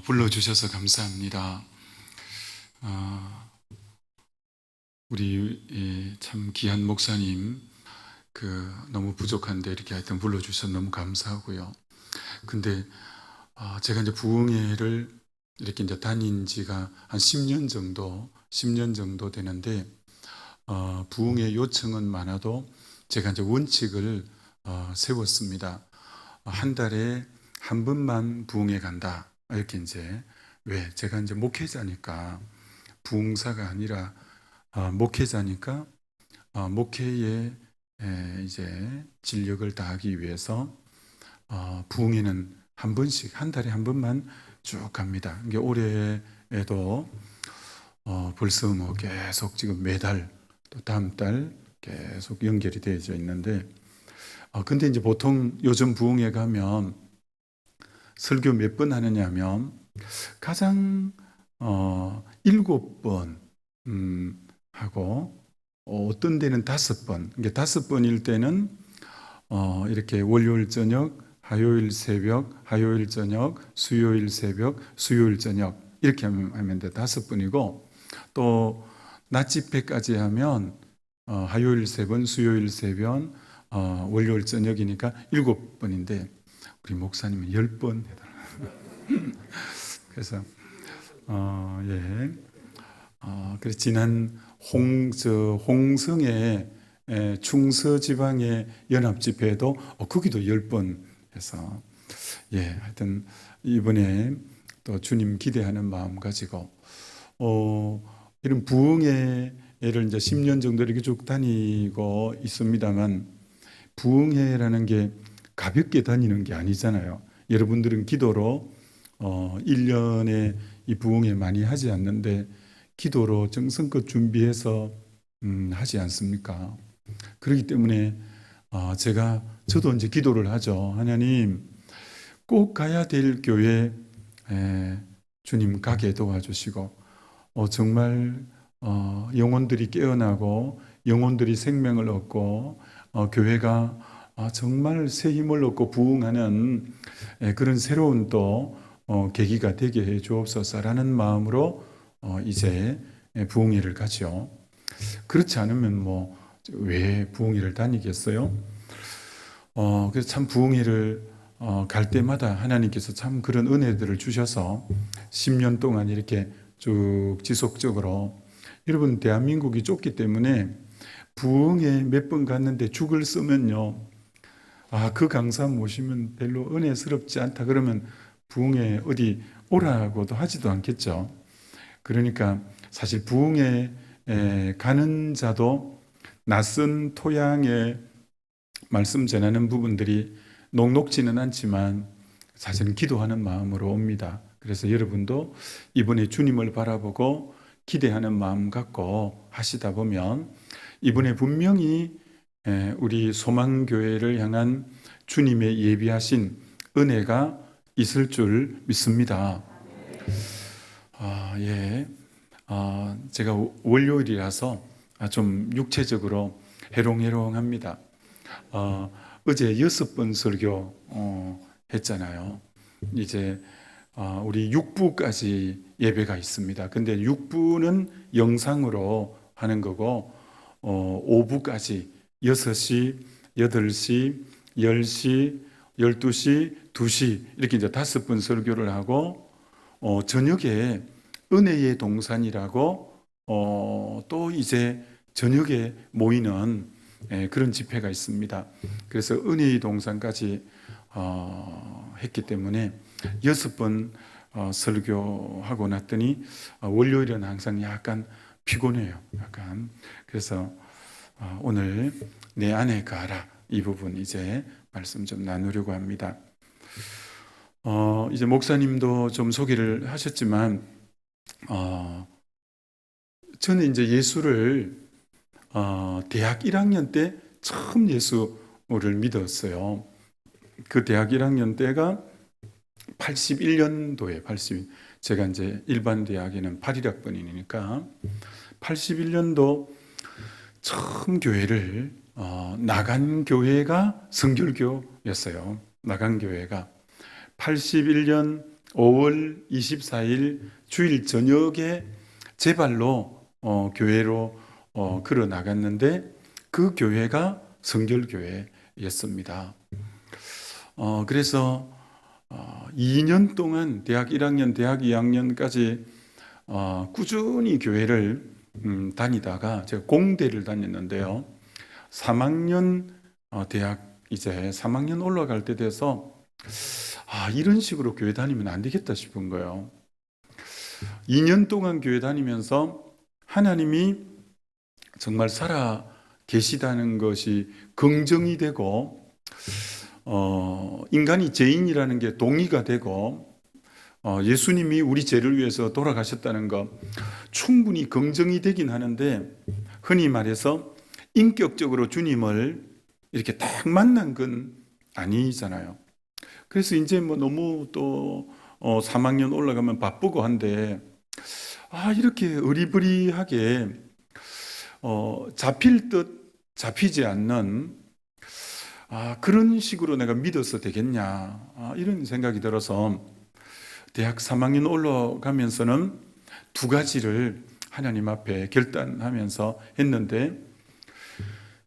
불러주셔서 감사합니다. 우리 참 귀한 목사님 너무 부족한데 이렇게 하여튼 불러주셔서 너무 감사하고요. 근데 제가 이제 부흥회를 이렇게 이제 다닌 지가 한 10년 정도 되는데 부흥회 요청은 많아도 제가 이제 원칙을 세웠습니다. 한 달에 한 번만 부흥회 간다. 이렇게 이제 왜 제가 이제 목회자니까 부흥사가 아니라 목회자니까 목회에 이제 진력을 다하기 위해서 부흥회는 한 번씩 한 달에 한 번만 쭉 갑니다. 이게 올해에도 벌써 뭐 계속 지금 매달 또 다음 달 계속 연결이 되어져 있는데 근데 이제 보통 요즘 부흥회 가면 설교 몇 번 하느냐면 가장 7번 하고 어떤 데는 5번. 이게 5번일 때는 이렇게 월요일 저녁, 화요일 새벽, 화요일 저녁, 수요일 새벽, 수요일 저녁 이렇게 하면 돼. 5번이고 또 낮 집회까지 하면 화요일 3번, 수요일 3번, 월요일 저녁이니까 7번인데 우리 목사님은 10번 해달라고. 그래서 예. 그래서 지난 홍성의 충서 지방의 연합 집회에도 거기도 10번 해서 하여튼 이번에 또 주님 기대하는 마음 가지고 이런 부흥회를 이제 10년 정도 이렇게 쭉 다니고 있습니다만 부흥회라는 게 가볍게 다니는 게 아니잖아요. 여러분들은 기도로 1년에 이 부흥회 많이 하지 않는데 기도로 정성껏 준비해서 하지 않습니까? 그렇기 때문에 저도 이제 기도를 하죠. 하나님, 꼭 가야 될 교회 주님 가게 도와주시고 정말 영혼들이 깨어나고 영혼들이 생명을 얻고 교회가 정말 새 힘을 얻고 부흥하는 그런 새로운 또 계기가 되게 해 주옵소서라는 마음으로 이제 부흥회를 가죠. 그렇지 않으면 뭐 왜 부흥회를 다니겠어요? 그래서 참 부흥회를 갈 때마다 하나님께서 참 그런 은혜들을 주셔서 10년 동안 이렇게 쭉 지속적으로 여러분 대한민국이 좁기 때문에 부흥회 몇 번 갔는데 죽을 쓰면요. 그 강사 모시면 별로 은혜스럽지 않다 그러면 부흥회 어디 오라고도 하지도 않겠죠. 그러니까 사실 부흥회 가는 자도 낯선 토양에 말씀 전하는 부분들이 녹록지는 않지만 사실은 기도하는 마음으로 옵니다. 그래서 여러분도 이번에 주님을 바라보고 기대하는 마음 갖고 하시다 보면 이번에 분명히 우리 소망교회를 향한 주님의 예비하신 은혜가 있을 줄 믿습니다. 제가 월요일이라서 좀 육체적으로 해롱해롱합니다. 어제 6번 설교 했잖아요. 이제 우리 6부까지 예배가 있습니다. 근데 6부는 영상으로 하는 거고 5부까지 6시, 8시, 10시, 12시, 2시 이렇게 이제 5번 설교를 하고 저녁에 은혜의 동산이라고 또 이제 저녁에 모이는 그런 집회가 있습니다. 그래서 은혜의 동산까지 했기 때문에 6번 설교하고 났더니 월요일은 항상 약간 피곤해요. 약간. 그래서 오늘 내 안에 가라 이 부분 이제 말씀 좀 나누려고 합니다. 이제 목사님도 좀 소개를 하셨지만 저는 이제 예수를 대학 1학년 때 처음 예수를 믿었어요. 그 대학 1학년 때가 81년도에 제가 이제 일반 대학에는 81학번이니까 81년도 처음 교회를 나간 교회가 성결교였어요. 나간 교회가 81년 5월 24일 주일 저녁에 제 발로 교회로 걸어 나갔는데 그 교회가 성결교회였습니다. 그래서 2년 동안 대학 1학년, 대학 2학년까지 꾸준히 교회를 다니다가 제가 공대를 다녔는데요. 3학년 대학 이제 3학년 올라갈 때 돼서 이런 식으로 교회 다니면 안 되겠다 싶은 거예요. 2년 동안 교회 다니면서 하나님이 정말 살아 계시다는 것이 긍정이 되고 인간이 죄인이라는 게 동의가 되고 예수님이 우리 죄를 위해서 돌아가셨다는 것 충분히 긍정이 되긴 하는데 흔히 말해서 인격적으로 주님을 이렇게 딱 만난 건 아니잖아요. 그래서 이제 뭐 너무 또 3학년 올라가면 바쁘고 한데 이렇게 의리부리하게 잡힐 듯 잡히지 않는 그런 식으로 내가 믿어서 되겠냐 이런 생각이 들어서 대학 3학년 올라가면서는 두 가지를 하나님 앞에 결단하면서 했는데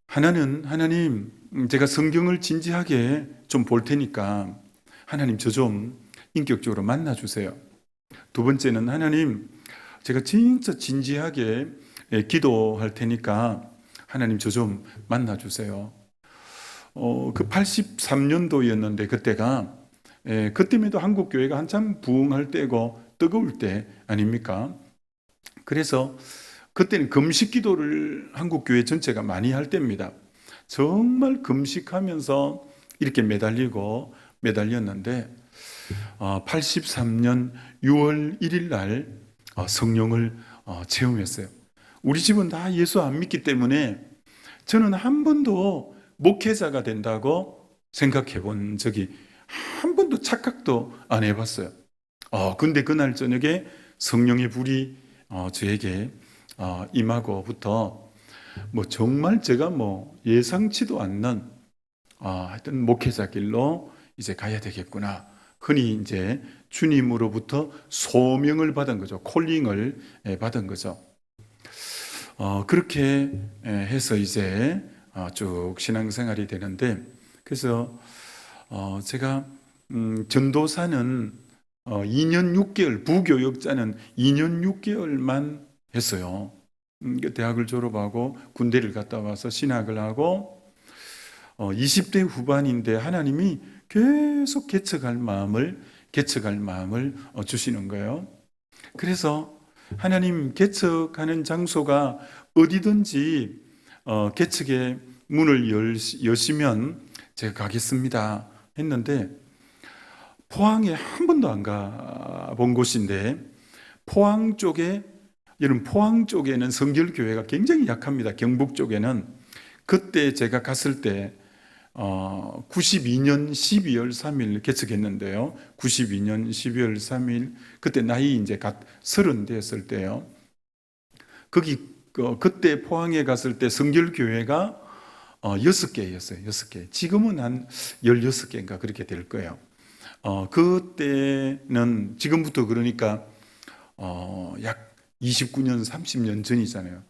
하나는 하나님 제가 성경을 진지하게 좀 볼 테니까 하나님 저 좀 인격적으로 만나주세요. 두 번째는 하나님 제가 진짜 진지하게 기도할 테니까 하나님 저 좀 만나주세요. 그 83년도였는데 그때가 그때만 해도 한국 교회가 한참 부흥할 때고 뜨거울 때 아닙니까? 그래서 그때는 금식 기도를 한국 교회 전체가 많이 할 때입니다. 정말 금식하면서 이렇게 매달렸는데 83년 6월 1일 날 성령을 체험했어요. 우리 집은 다 예수 안 믿기 때문에 저는 한 번도 목회자가 된다고 생각해 본 적이 한 번도 착각도 안 해봤어요. 근데 그날 저녁에 성령의 불이 저에게 임하고부터 뭐 정말 제가 뭐 예상치도 않는 하여튼 목회자 길로 이제 가야 되겠구나. 흔히 이제 주님으로부터 소명을 받은 거죠. 콜링을 받은 거죠. 그렇게 해서 이제 쭉 신앙생활이 되는데 그래서 제가 전도사는 2년 6개월, 부교역자는 2년 6개월만 했어요. 대학을 졸업하고 군대를 갔다 와서 신학을 하고 20대 후반인데 하나님이 계속 개척할 마음을 주시는 거예요. 그래서 하나님 개척하는 장소가 어디든지 개척의 문을 여시면 제가 가겠습니다 했는데 포항에 한 번도 안 가본 곳인데 포항 쪽에는 성결교회가 굉장히 약합니다. 경북 쪽에는 그때 제가 갔을 때 92년 12월 3일 개척했는데요. 92년 12월 3일 그때 나이 이제 갓 30 됐을 때요. 그때 포항에 갔을 때 성결교회가 6개였어요. 6개. 지금은 한 16개인가 그렇게 될 거예요. 그때는 지금부터 그러니까 약 29년 30년 전이잖아요.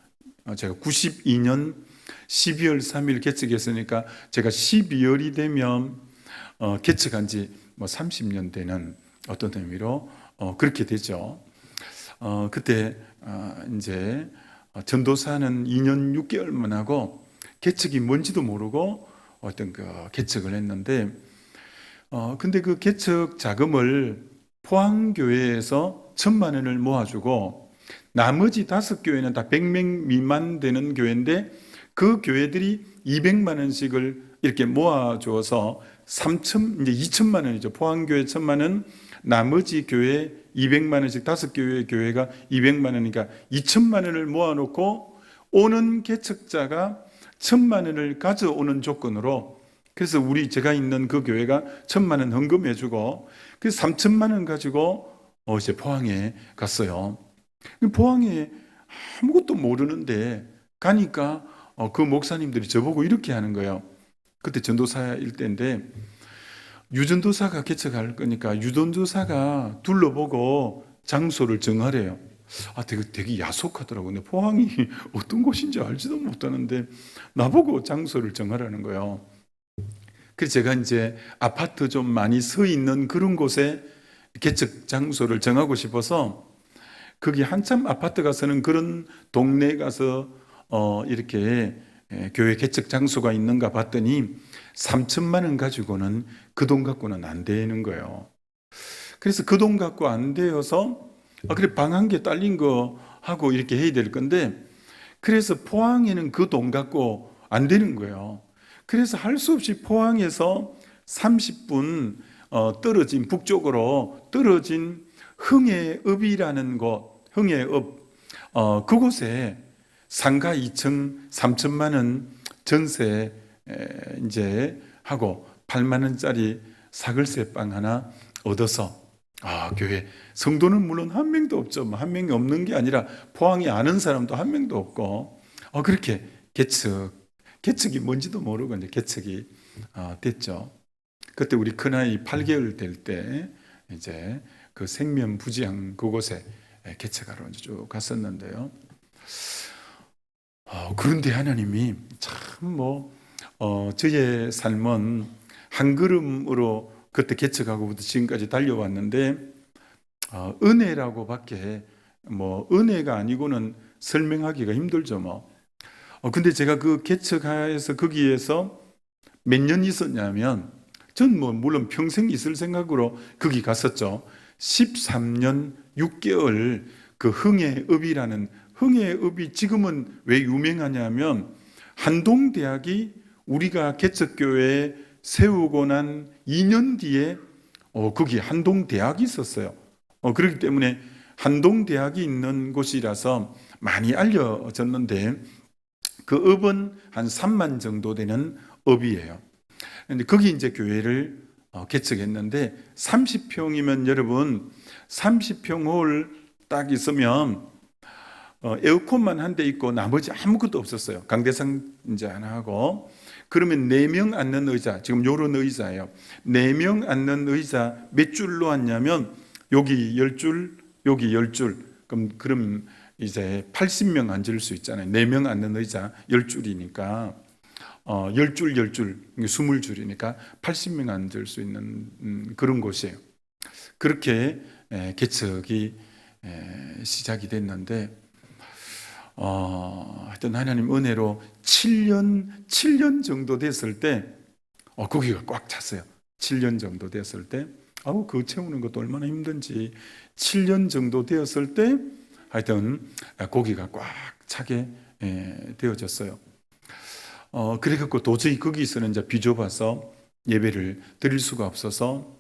제가 92년 12월 3일 개척했으니까 제가 12월이 되면 개척한 지 뭐 30년 되는 어떤 의미로 그렇게 되죠. 그때 이제 전도사는 2년 6개월만 하고 개척이 뭔지도 모르고 어떤 그 개척을 했는데 근데 그 개척 자금을 포항교회에서 1,000만 원을 모아주고 나머지 5교회는 다 100명 미만 되는 교회인데 그 교회들이 200만 원씩을 이렇게 모아줘서 이제 2,000만 원이죠. 포항교회 1,000만 원, 나머지 교회 200만 원씩 5교회 교회가 200만 원이니까 2,000만 원을 모아놓고 오는 개척자가 1,000만 원을 가져오는 조건으로 그래서 제가 있는 그 교회가 1,000만 원 헌금해주고 그래서 3,000만 원 가지고 이제 포항에 갔어요. 포항에 아무것도 모르는데 가니까 그 목사님들이 저보고 이렇게 하는 거예요. 그때 전도사일 때인데 유전도사가 개척할 거니까 유전도사가 둘러보고 장소를 정하래요. 되게 야속하더라고요. 근데 포항이 어떤 곳인지 알지도 못하는데 나보고 장소를 정하라는 거예요. 그래서 제가 이제 아파트 좀 많이 서 있는 그런 곳에 개척 장소를 정하고 싶어서 거기 한참 아파트가 서는 그런 동네에 가서 이렇게 교회 개척 장소가 있는가 봤더니 3천만 원 가지고는 그 돈 갖고는 안 되는 거예요. 그래서 그 돈 갖고 안 되어서 그래 방 한 개 딸린 거 하고 이렇게 해야 될 건데 그래서 포항에는 그 돈 갖고 안 되는 거예요. 그래서 할 수 없이 포항에서 30분 떨어진 북쪽으로 떨어진 흥해읍이라는 곳, 흥해읍 그곳에 상가 2층 3천만 원 전세 이제 하고 8만 원짜리 사글세 방 하나 얻어서 교회 성도는 물론 한 명도 없죠. 한 명이 없는 게 아니라 포항에 아는 사람도 한 명도 없고 그렇게 개척이 뭔지도 모르고 이제 개척이 됐죠. 그때 우리 큰아이 8개월 될 때 이제 그 생면부지항 그곳에 개척하러 이제 쭉 갔었는데요. 그런데 하나님이 참 저의 삶은 한 걸음으로 그때 개척하고부터 지금까지 달려왔는데 은혜라고밖에 은혜가 아니고는 설명하기가 힘들죠. 근데 제가 그 개척하에서 거기에서 몇 년 있었냐면 전 물론 평생 있을 생각으로 거기 갔었죠. 13년 6개월 그 흥해읍이라는 흥해읍이 지금은 왜 유명하냐면 한동대학이 우리가 개척교회에 세우고 난 2년 뒤에 거기 한동대학이 있었어요. 그렇기 때문에 한동대학이 있는 곳이라서 많이 알려졌는데 그 읍은 한 3만 정도 되는 읍이에요. 근데 거기 이제 교회를 개척했는데 30평이면 여러분 30평 홀 딱 있으면 에어컨만 한 대 있고 나머지 아무것도 없었어요. 강대상 이제 하나 하고 그러면 4명 앉는 의자, 지금 요런 의자예요. 4명 앉는 의자 몇 줄로 앉냐면 여기 10줄, 여기 10줄. 그럼 이제 80명 앉을 수 있잖아요. 4명 앉는 의자 10줄이니까 10줄 10줄 20줄이니까 80명 앉을 수 있는 그런 곳이에요. 그렇게 개척이 시작이 됐는데 하여튼 하나님 은혜로 7년 정도 됐을 때 거기가 꽉 찼어요. 7년 정도 됐을 때 그거 채우는 것도 얼마나 힘든지 7년 정도 되었을 때 하여튼 고기가 꽉 차게 되어졌어요. 그래갖고 도저히 거기서는 이제 비좁아서 예배를 드릴 수가 없어서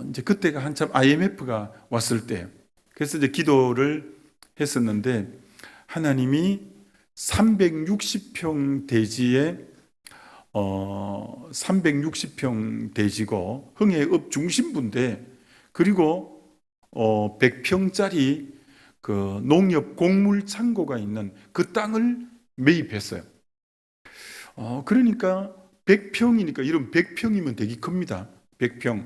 이제 그때가 한참 IMF가 왔을 때 그래서 이제 기도를 했었는데 하나님이 360평 대지에 360평 대지고 흥해읍 중심부인데 그리고 100평짜리 그 농협 곡물 창고가 있는 그 땅을 매입했어요. 그러니까 100평이니까 이런 100평이면 되게 큽니다. 100평.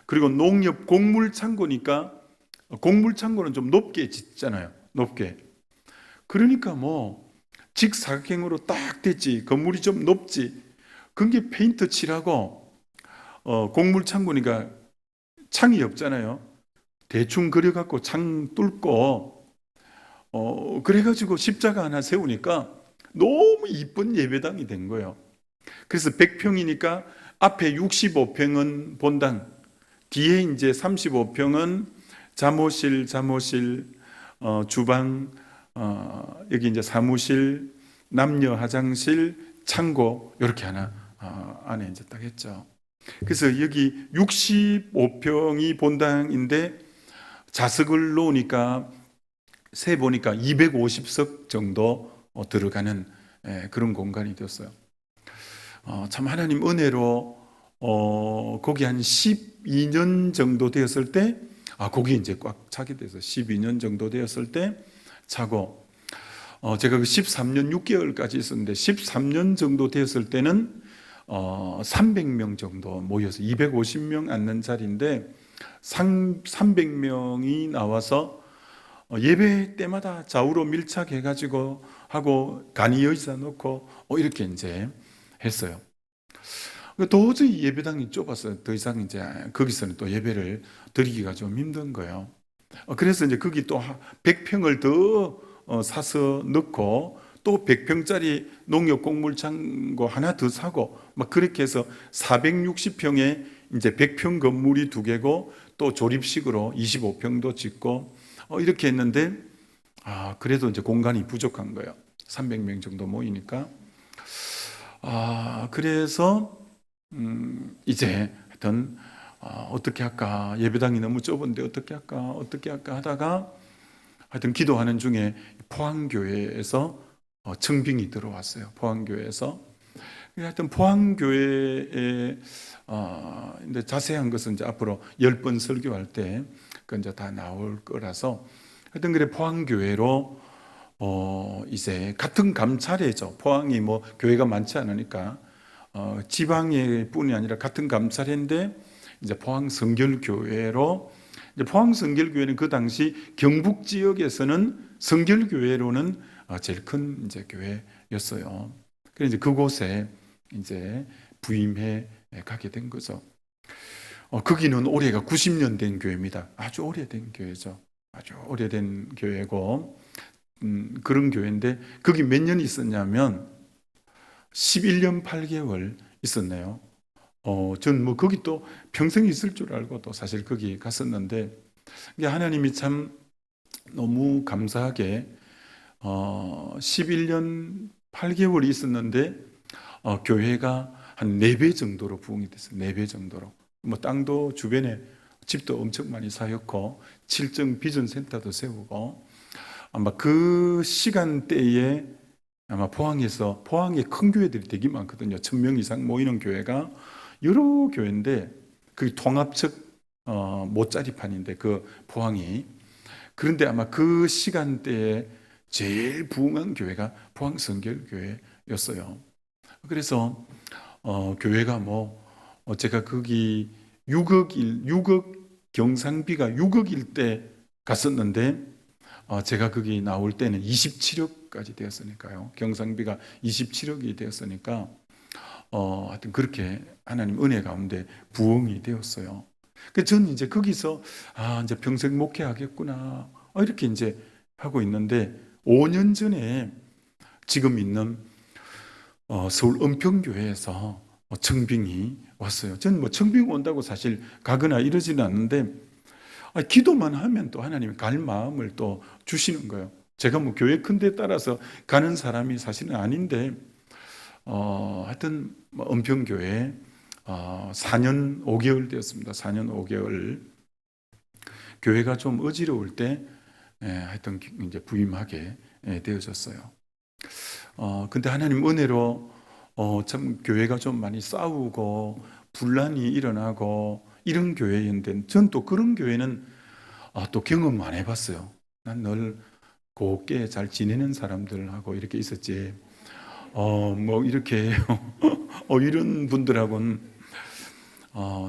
그리고 농협 곡물 창고니까 곡물 창고는 좀 높게 짓잖아요. 높게. 그러니까 직사각형으로 딱 됐지. 건물이 좀 높지. 그게 페인트 칠하고 곡물 창고니까 창이 없잖아요. 대충 그려갖고 창 뚫고 그래가지고 십자가 하나 세우니까 너무 이쁜 예배당이 된 거예요. 그래서 100평이니까 앞에 65평은 본당, 뒤에 이제 35평은 잠옷실, 주방, 여기 이제 사무실, 남녀 화장실, 창고 이렇게 하나 안에 이제 딱 했죠. 그래서 여기 65평이 본당인데 좌석을 놓으니까 세 보니까 250석 정도 들어가는 그런 공간이 되었어요. 참 하나님 은혜로 거기 한 12년 정도 되었을 때 거기 이제 꽉 차게 돼서 12년 정도 되었을 때 차고 제가 그 13년 6개월까지 있었는데 13년 정도 되었을 때는 300명 정도 모여서 250명 앉는 자리인데 300명이 나와서 예배 때마다 좌우로 밀착해가지고 하고 간이 의자 놓고 이렇게 이제 했어요. 도저히 예배당이 좁아서 더 이상 이제 거기서는 또 예배를 드리기가 좀 힘든 거예요. 그래서 이제 거기 또 100평을 더 사서 넣고 또 100평짜리 농협 곡물 창고 하나 더 사고 막 그렇게 해서 460평에 이제 100평 건물이 두 개고 또 조립식으로 25평도 짓고 이렇게 했는데 그래도 이제 공간이 부족한 거예요. 300명 정도 모이니까. 그래서 이제 하여튼 어떻게 할까, 예배당이 너무 좁은데 어떻게 할까 하다가 하여튼 기도하는 중에 포항교회에서 청빙이 들어왔어요. 포항교회에서. 하여튼 포항교회에 근데 자세한 것은 이제 앞으로 10번 설교할 때 그 이제 다 나올 거라서 하여튼 그래 포항교회로 이제 같은 감찰회죠. 포항이 뭐 교회가 많지 않으니까 지방의 뿐이 아니라 같은 감찰회인데 이제 포항 성결교회로, 이제 포항 성결교회는 그 당시 경북 지역에서는 성결교회로는 제일 큰 이제 교회였어요. 그래서 이제 그곳에 이제 부임해 가게 된 거죠. 거기는 올해가 90년 된 교회입니다. 아주 오래된 교회죠. 아주 오래된 교회고 그런 교회인데 거기 몇 년 있었냐면 11년 8개월 있었네요. 전 뭐 거기 또 평생 있을 줄 알고도 사실 거기 갔었는데 하나님이 참 너무 감사하게 11년 8개월이 있었는데 교회가 한 4배 정도로 부흥이 됐어요. 4배 정도로. 뭐 땅도 주변에 집도 엄청 많이 사였고 7정 비전 센터도 세우고 아마 그 시간대에 아마 포항에 큰 교회들이 되게 많거든요. 1000명 이상 모이는 교회가 여러 교회인데 그 통합적 모짜리판인데 그 포항이, 그런데 아마 그 시간대에 제일 부흥한 교회가 포항 성결교회였어요. 그래서 교회가 제가 거기 6억 경상비가 6억일 때 갔었는데 제가 거기 나올 때는 27억까지 되었으니까요. 경상비가 27억이 되었으니까 하여튼 그렇게 하나님 은혜 가운데 부흥이 되었어요. 그래서 저는 이제 거기서 이제 평생 목회하겠구나 이렇게 이제 하고 있는데 5년 전에 지금 있는 서울 은평교회에서 청빙이 왔어요. 저는 뭐 청빙 온다고 사실 가거나 이러지는 않는데 기도만 하면 또 하나님이 갈 마음을 또 주시는 거예요. 제가 뭐 교회 큰 데 따라서 가는 사람이 사실은 아닌데 하여튼 은평교회 4년 5개월 되었습니다. 4년 5개월 교회가 좀 어지러울 때 하여튼 이제 부임하게 되어졌어요. 근데 하나님 은혜로 참 교회가 좀 많이 싸우고 분란이 일어나고 이런 교회인데 전 또 그런 교회는 또 경험 안 해봤어요. 난 늘 곱게 잘 지내는 사람들하고 이렇게 있었지. 뭐 이렇게 이런 분들하고는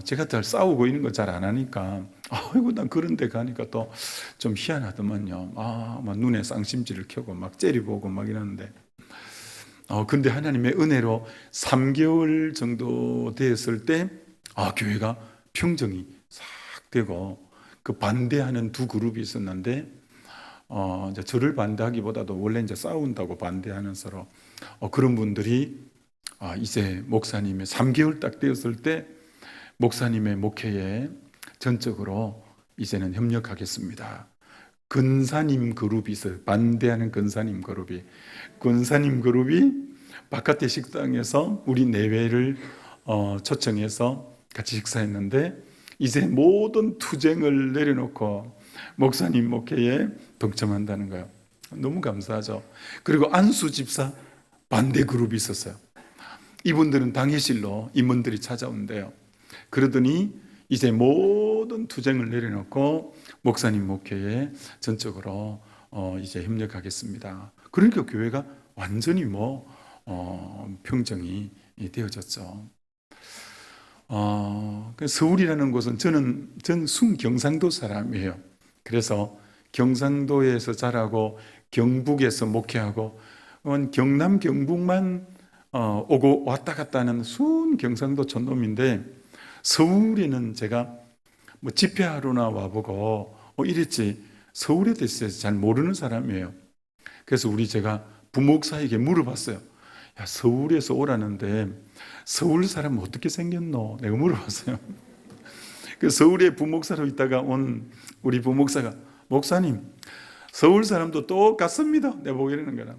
제가 잘 싸우고 이런 거 잘 안 하니까 아이고 난 그런 데 가니까 또 좀 희한하더만요. 막 눈에 쌍심지를 켜고 막 째려보고 막 이러는데 근데 하나님의 은혜로 3개월 정도 되었을 때 교회가 평정이 싹 되고 그 반대하는 두 그룹이 있었는데 이제 저를 반대하기보다도 원래 이제 싸운다고 반대하는 서로 그런 분들이 이제 목사님의 3개월 딱 되었을 때 목사님의 목회에 전적으로 이제는 협력하겠습니다. 근사님 그룹이 있어요. 반대하는 근사님 그룹이. 근사님 그룹이 바깥의 식당에서 우리 내외를 초청해서 같이 식사했는데 이제 모든 투쟁을 내려놓고 목사님 목회에 동참한다는 거예요. 너무 감사하죠. 그리고 안수 집사 반대 그룹이 있었어요. 이분들은 당회실로 임원들이 찾아온대요. 그러더니 이제 모든 투쟁을 내려놓고 목사님 목회에 전적으로 이제 협력하겠습니다. 그러니까 교회가 완전히 평정이 되어졌죠. 서울이라는 곳은 전 순경상도 사람이에요. 그래서 경상도에서 자라고 경북에서 목회하고 경남 경북만 오고 왔다 갔다 하는 순경상도 촌놈인데, 서울에는 제가 뭐 집회하러나 와보고 이랬지 서울에 대해서 잘 모르는 사람이에요. 그래서 제가 부목사에게 물어봤어요. 야, 서울에서 오라는데 서울 사람은 어떻게 생겼노? 내가 물어봤어요. 그 서울에 부목사로 있다가 온 우리 부목사가, 목사님, 서울 사람도 똑같습니다. 내가 보고 이러는 거라.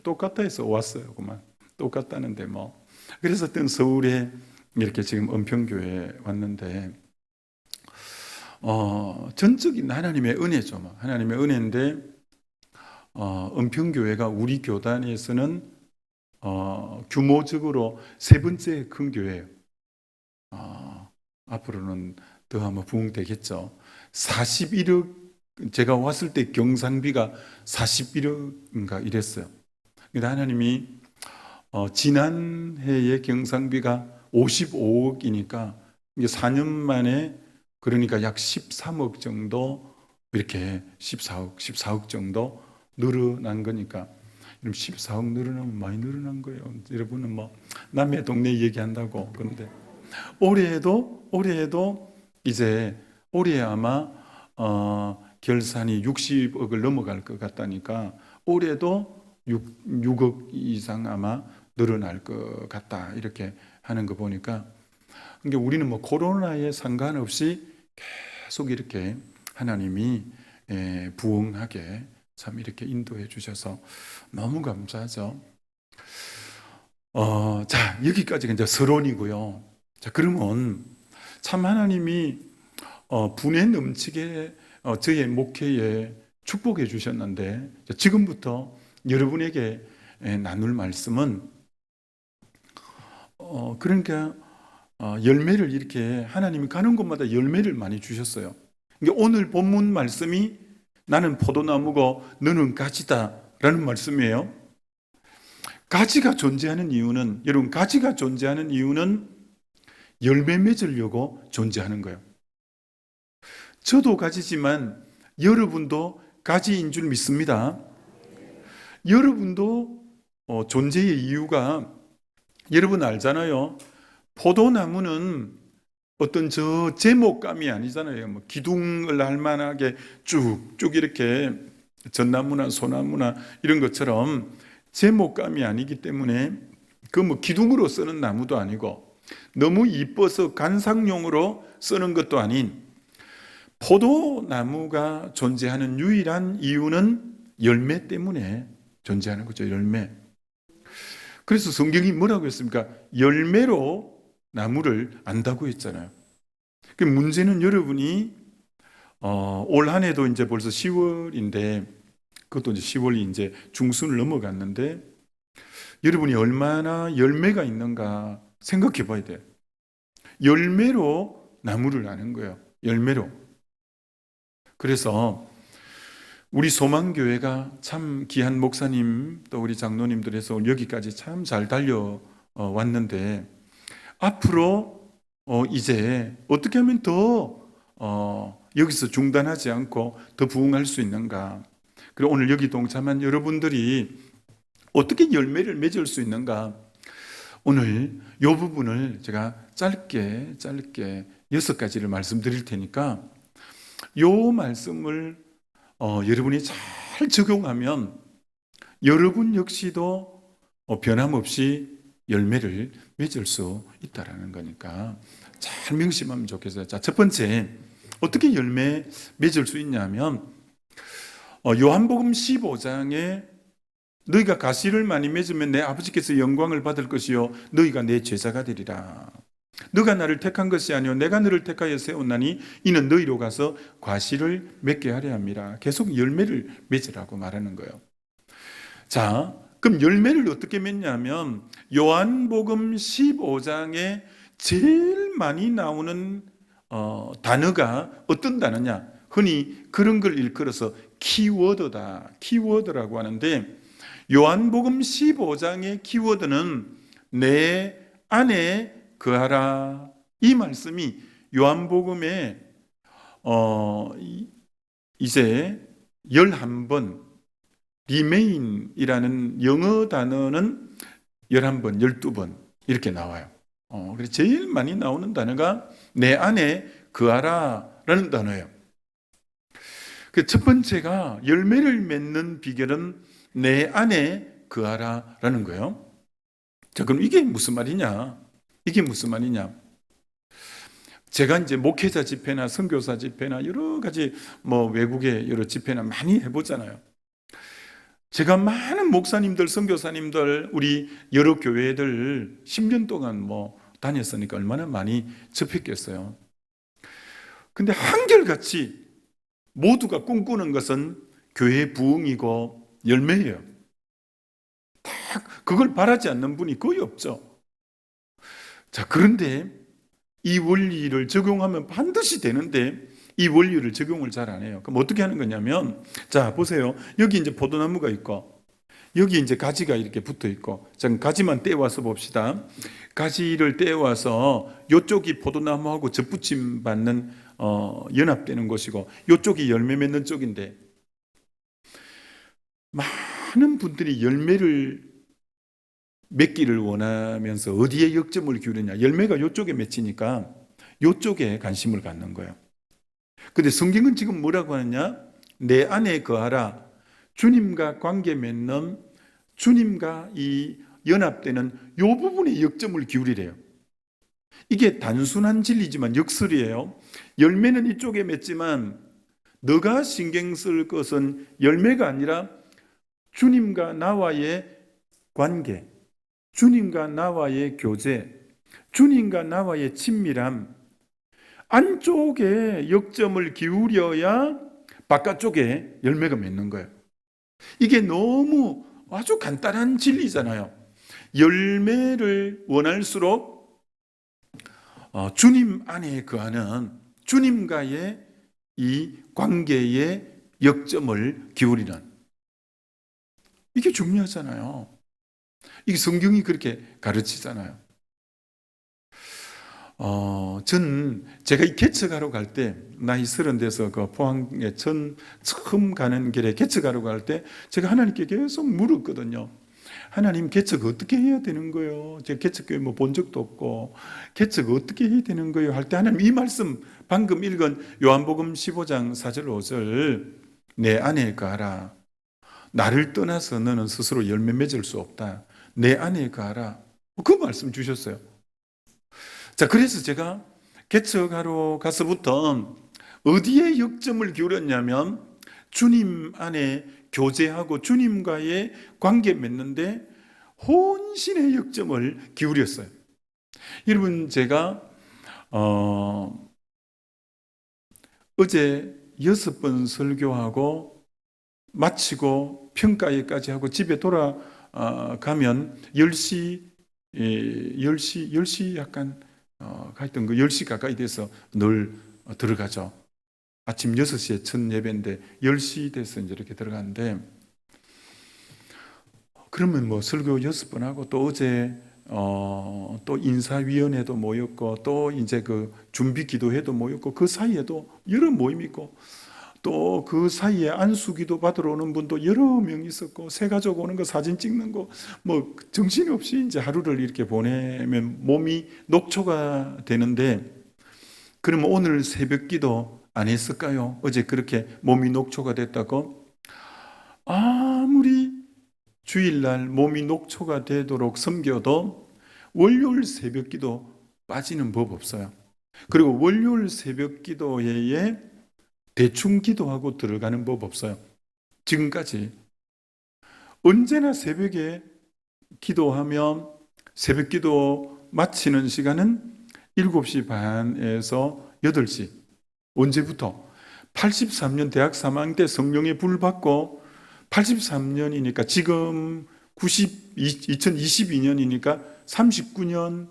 똑같다 해서 왔어요. 그만. 똑같다는데 뭐. 그래서 서울에 이렇게 지금 은평교회에 왔는데, 전적인 하나님의 은혜죠. 뭐. 하나님의 은혜인데, 은평교회가 우리 교단에서는 규모적으로 세 번째 큰 교회예요. 앞으로는 더 아마 부흥되겠죠. 41억, 제가 왔을 때 경상비가 41억인가 이랬어요. 근데 하나님이 지난 해의 경상비가 55억이니까 이게 4년 만에, 그러니까 약 13억 정도, 이렇게 14억 정도 늘어난 거니까, 그럼 14억 늘어나면 많이 늘어난 거예요. 여러분은 뭐 남의 동네 얘기한다고. 그런데 올해에도 이제 올해 아마 결산이 60억을 넘어갈 것 같다니까, 올해도 6억 이상 아마 늘어날 것 같다, 이렇게 하는 거 보니까, 그러니까 우리는 뭐 코로나에 상관없이 계속 이렇게 하나님이 부흥하게 참 이렇게 인도해 주셔서 너무 감사하죠. 자, 여기까지가 이제 서론이고요. 자, 그러면 참 하나님이 분에 넘치게 저의 목회에 축복해 주셨는데, 지금부터 여러분에게 나눌 말씀은, 그러니까 열매를 이렇게 하나님이 가는 곳마다 열매를 많이 주셨어요. 그러니까 오늘 본문 말씀이 나는 포도나무고 너는 가지다 라는 말씀이에요. 가지가 존재하는 이유는, 여러분, 가지가 존재하는 이유는 열매 맺으려고 존재하는 거예요. 저도 가지지만 여러분도 가지인 줄 믿습니다. 여러분도 존재의 이유가, 여러분 알잖아요. 포도나무는 어떤 제목감이 아니잖아요. 뭐 기둥을 할 만하게 쭉쭉 이렇게 전나무나 소나무나 이런 것처럼 제목감이 아니기 때문에, 그 뭐 기둥으로 쓰는 나무도 아니고 너무 이뻐서 관상용으로 쓰는 것도 아닌 포도나무가 존재하는 유일한 이유는 열매 때문에 존재하는 거죠. 열매. 그래서 성경이 뭐라고 했습니까? 열매로 나무를 안다고 했잖아요. 그 문제는 여러분이 올 한 해도 이제 벌써 10월인데, 그것도 이제 10월이 이제 중순을 넘어갔는데, 여러분이 얼마나 열매가 있는가 생각해 봐야 돼요. 열매로 나무를 아는 거예요. 열매로. 그래서 우리 소망교회가 참 귀한 목사님 또 우리 장로님들에서 여기까지 참 잘 달려왔는데, 앞으로 이제 어떻게 하면 더 여기서 중단하지 않고 더 부흥할 수 있는가, 그리고 오늘 여기 동참한 여러분들이 어떻게 열매를 맺을 수 있는가, 오늘 이 부분을 제가 짧게 6가지를 말씀드릴 테니까 이 말씀을 여러분이 잘 적용하면 여러분 역시도 변함없이 열매를 맺을 수 있다라는 거니까 잘 명심하면 좋겠어요. 자, 첫 번째, 어떻게 열매 맺을 수 있냐면, 요한복음 15장에 너희가 가시를 많이 맺으면 내 아버지께서 영광을 받을 것이요 너희가 내 제자가 되리라. 너가 나를 택한 것이 아니요 내가 너를 택하여 세웠나니 이는 너희로 가서 과실을 맺게 하려 함이라. 계속 열매를 맺으라고 말하는 거예요. 자, 그럼 열매를 어떻게 맺냐면 요한복음 15장에 제일 많이 나오는 단어가 어떤 단어냐? 흔히 그런 걸 일컬어서 키워드다. 키워드라고 하는데, 요한복음 15장의 키워드는 내 안에 거하라. 이 말씀이 요한복음에 이제 11번, remain이라는 영어 단어는 11번, 12번 이렇게 나와요. 그래서 제일 많이 나오는 단어가 내 안에 거하라라는 단어예요. 그 첫 번째가 열매를 맺는 비결은 내 안에 거하라라는 거예요. 자, 그럼 이게 무슨 말이냐? 이게 무슨 말이냐? 제가 이제 목회자 집회나 선교사 집회나 여러 가지 외국의 여러 집회나 많이 해보잖아요. 제가 많은 목사님들, 선교사님들, 우리 여러 교회들 10년 동안 다녔으니까 얼마나 많이 접했겠어요. 근데 한결같이 모두가 꿈꾸는 것은 교회 부흥이고 열매예요. 딱 그걸 바라지 않는 분이 거의 없죠. 자, 그런데 이 원리를 적용하면 반드시 되는데 이 원리를 적용을 잘 안 해요. 그럼 어떻게 하는 거냐면, 자, 보세요. 여기 이제 포도나무가 있고, 여기 이제 가지가 이렇게 붙어 있고, 자, 가지만 떼와서 봅시다. 가지를 떼와서 이쪽이 포도나무하고 접붙임 받는 연합되는 곳이고, 이쪽이 열매 맺는 쪽인데, 많은 분들이 열매를 맺기를 원하면서 어디에 역점을 기울이냐? 열매가 이쪽에 맺히니까 이쪽에 관심을 갖는 거예요. 근데 성경은 지금 뭐라고 하느냐? 내 안에 거하라. 주님과 관계 맺는, 주님과 이 연합되는 이 부분에 역점을 기울이래요. 이게 단순한 진리지만 역설이에요. 열매는 이쪽에 맺지만 너가 신경 쓸 것은 열매가 아니라 주님과 나와의 관계, 주님과 나와의 교제, 주님과 나와의 친밀함, 안쪽에 역점을 기울여야 바깥쪽에 열매가 맺는 거예요. 이게 너무 아주 간단한 진리잖아요. 열매를 원할수록 주님 안에 거하는 주님과의 이 관계에 역점을 기울이는, 이게 중요하잖아요. 이게 성경이 그렇게 가르치잖아요. 제가 이 개척하러 갈 때, 나이 30 돼서 그 포항에 처음 가는 길에 개척하러 갈 때, 제가 하나님께 계속 물었거든요. 하나님, 개척 어떻게 해야 되는 거예요? 제가 개척교회 본 적도 없고, 개척 어떻게 해야 되는 거예요? 할 때 하나님 이 말씀, 방금 읽은 요한복음 15장 4절 5절, 내 안에 거하라. 나를 떠나서 너는 스스로 열매 맺을 수 없다. 내 안에 거하라. 그 말씀 주셨어요. 자, 그래서 제가 개척하러 가서부터 어디에 역점을 기울였냐면 주님 안에 교제하고 주님과의 관계 맺는데 혼신의 역점을 기울였어요. 여러분, 제가 어제 6번 설교하고 마치고 평가회까지 하고 집에 돌아가면 10시 약간 하여튼 10시 가까이 돼서 늘 들어가죠. 아침 6시에 첫 예배인데 10시 돼서 이제 이렇게 들어가는데, 그러면 설교 6번 하고 또 어제 또 인사위원회도 모였고 또 이제 그 준비 기도회도 모였고 그 사이에도 여러 모임이 있고 또 그 사이에 안수기도 받으러 오는 분도 여러 명 있었고 새가족 오는 거 사진 찍는 거 정신없이 이제 하루를 이렇게 보내면 몸이 녹초가 되는데, 그러면 오늘 새벽 기도 안 했을까요? 어제 그렇게 몸이 녹초가 됐다고? 아무리 주일날 몸이 녹초가 되도록 섬겨도 월요일 새벽 기도 빠지는 법 없어요. 그리고 월요일 새벽 기도회에 대충 기도하고 들어가는 법 없어요. 지금까지 언제나 새벽에 기도하면 새벽 기도 마치는 시간은 7시 반에서 8시. 언제부터? 83년 대학 3학년 때 성령의 불 받고 83년이니까 지금 2022년이니까 39년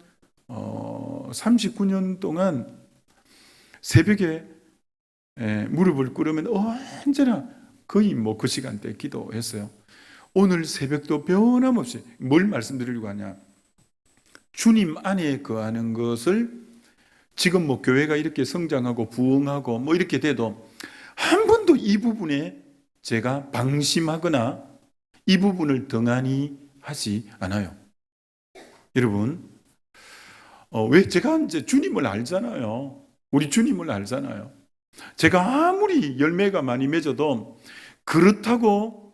동안 새벽에 무릎을 꿇으면 언제나 거의 그 시간대 기도했어요. 오늘 새벽도 변함없이 뭘 말씀드리려고 하냐? 주님 안에 거하는 것을 지금 뭐 교회가 이렇게 성장하고 부흥하고 뭐 이렇게 돼도 한 번도 이 부분에 제가 방심하거나 이 부분을 등한히 하지 않아요. 여러분, 왜 제가 이제 주님을 알잖아요. 우리 주님을 알잖아요. 제가 아무리 열매가 많이 맺어도 그렇다고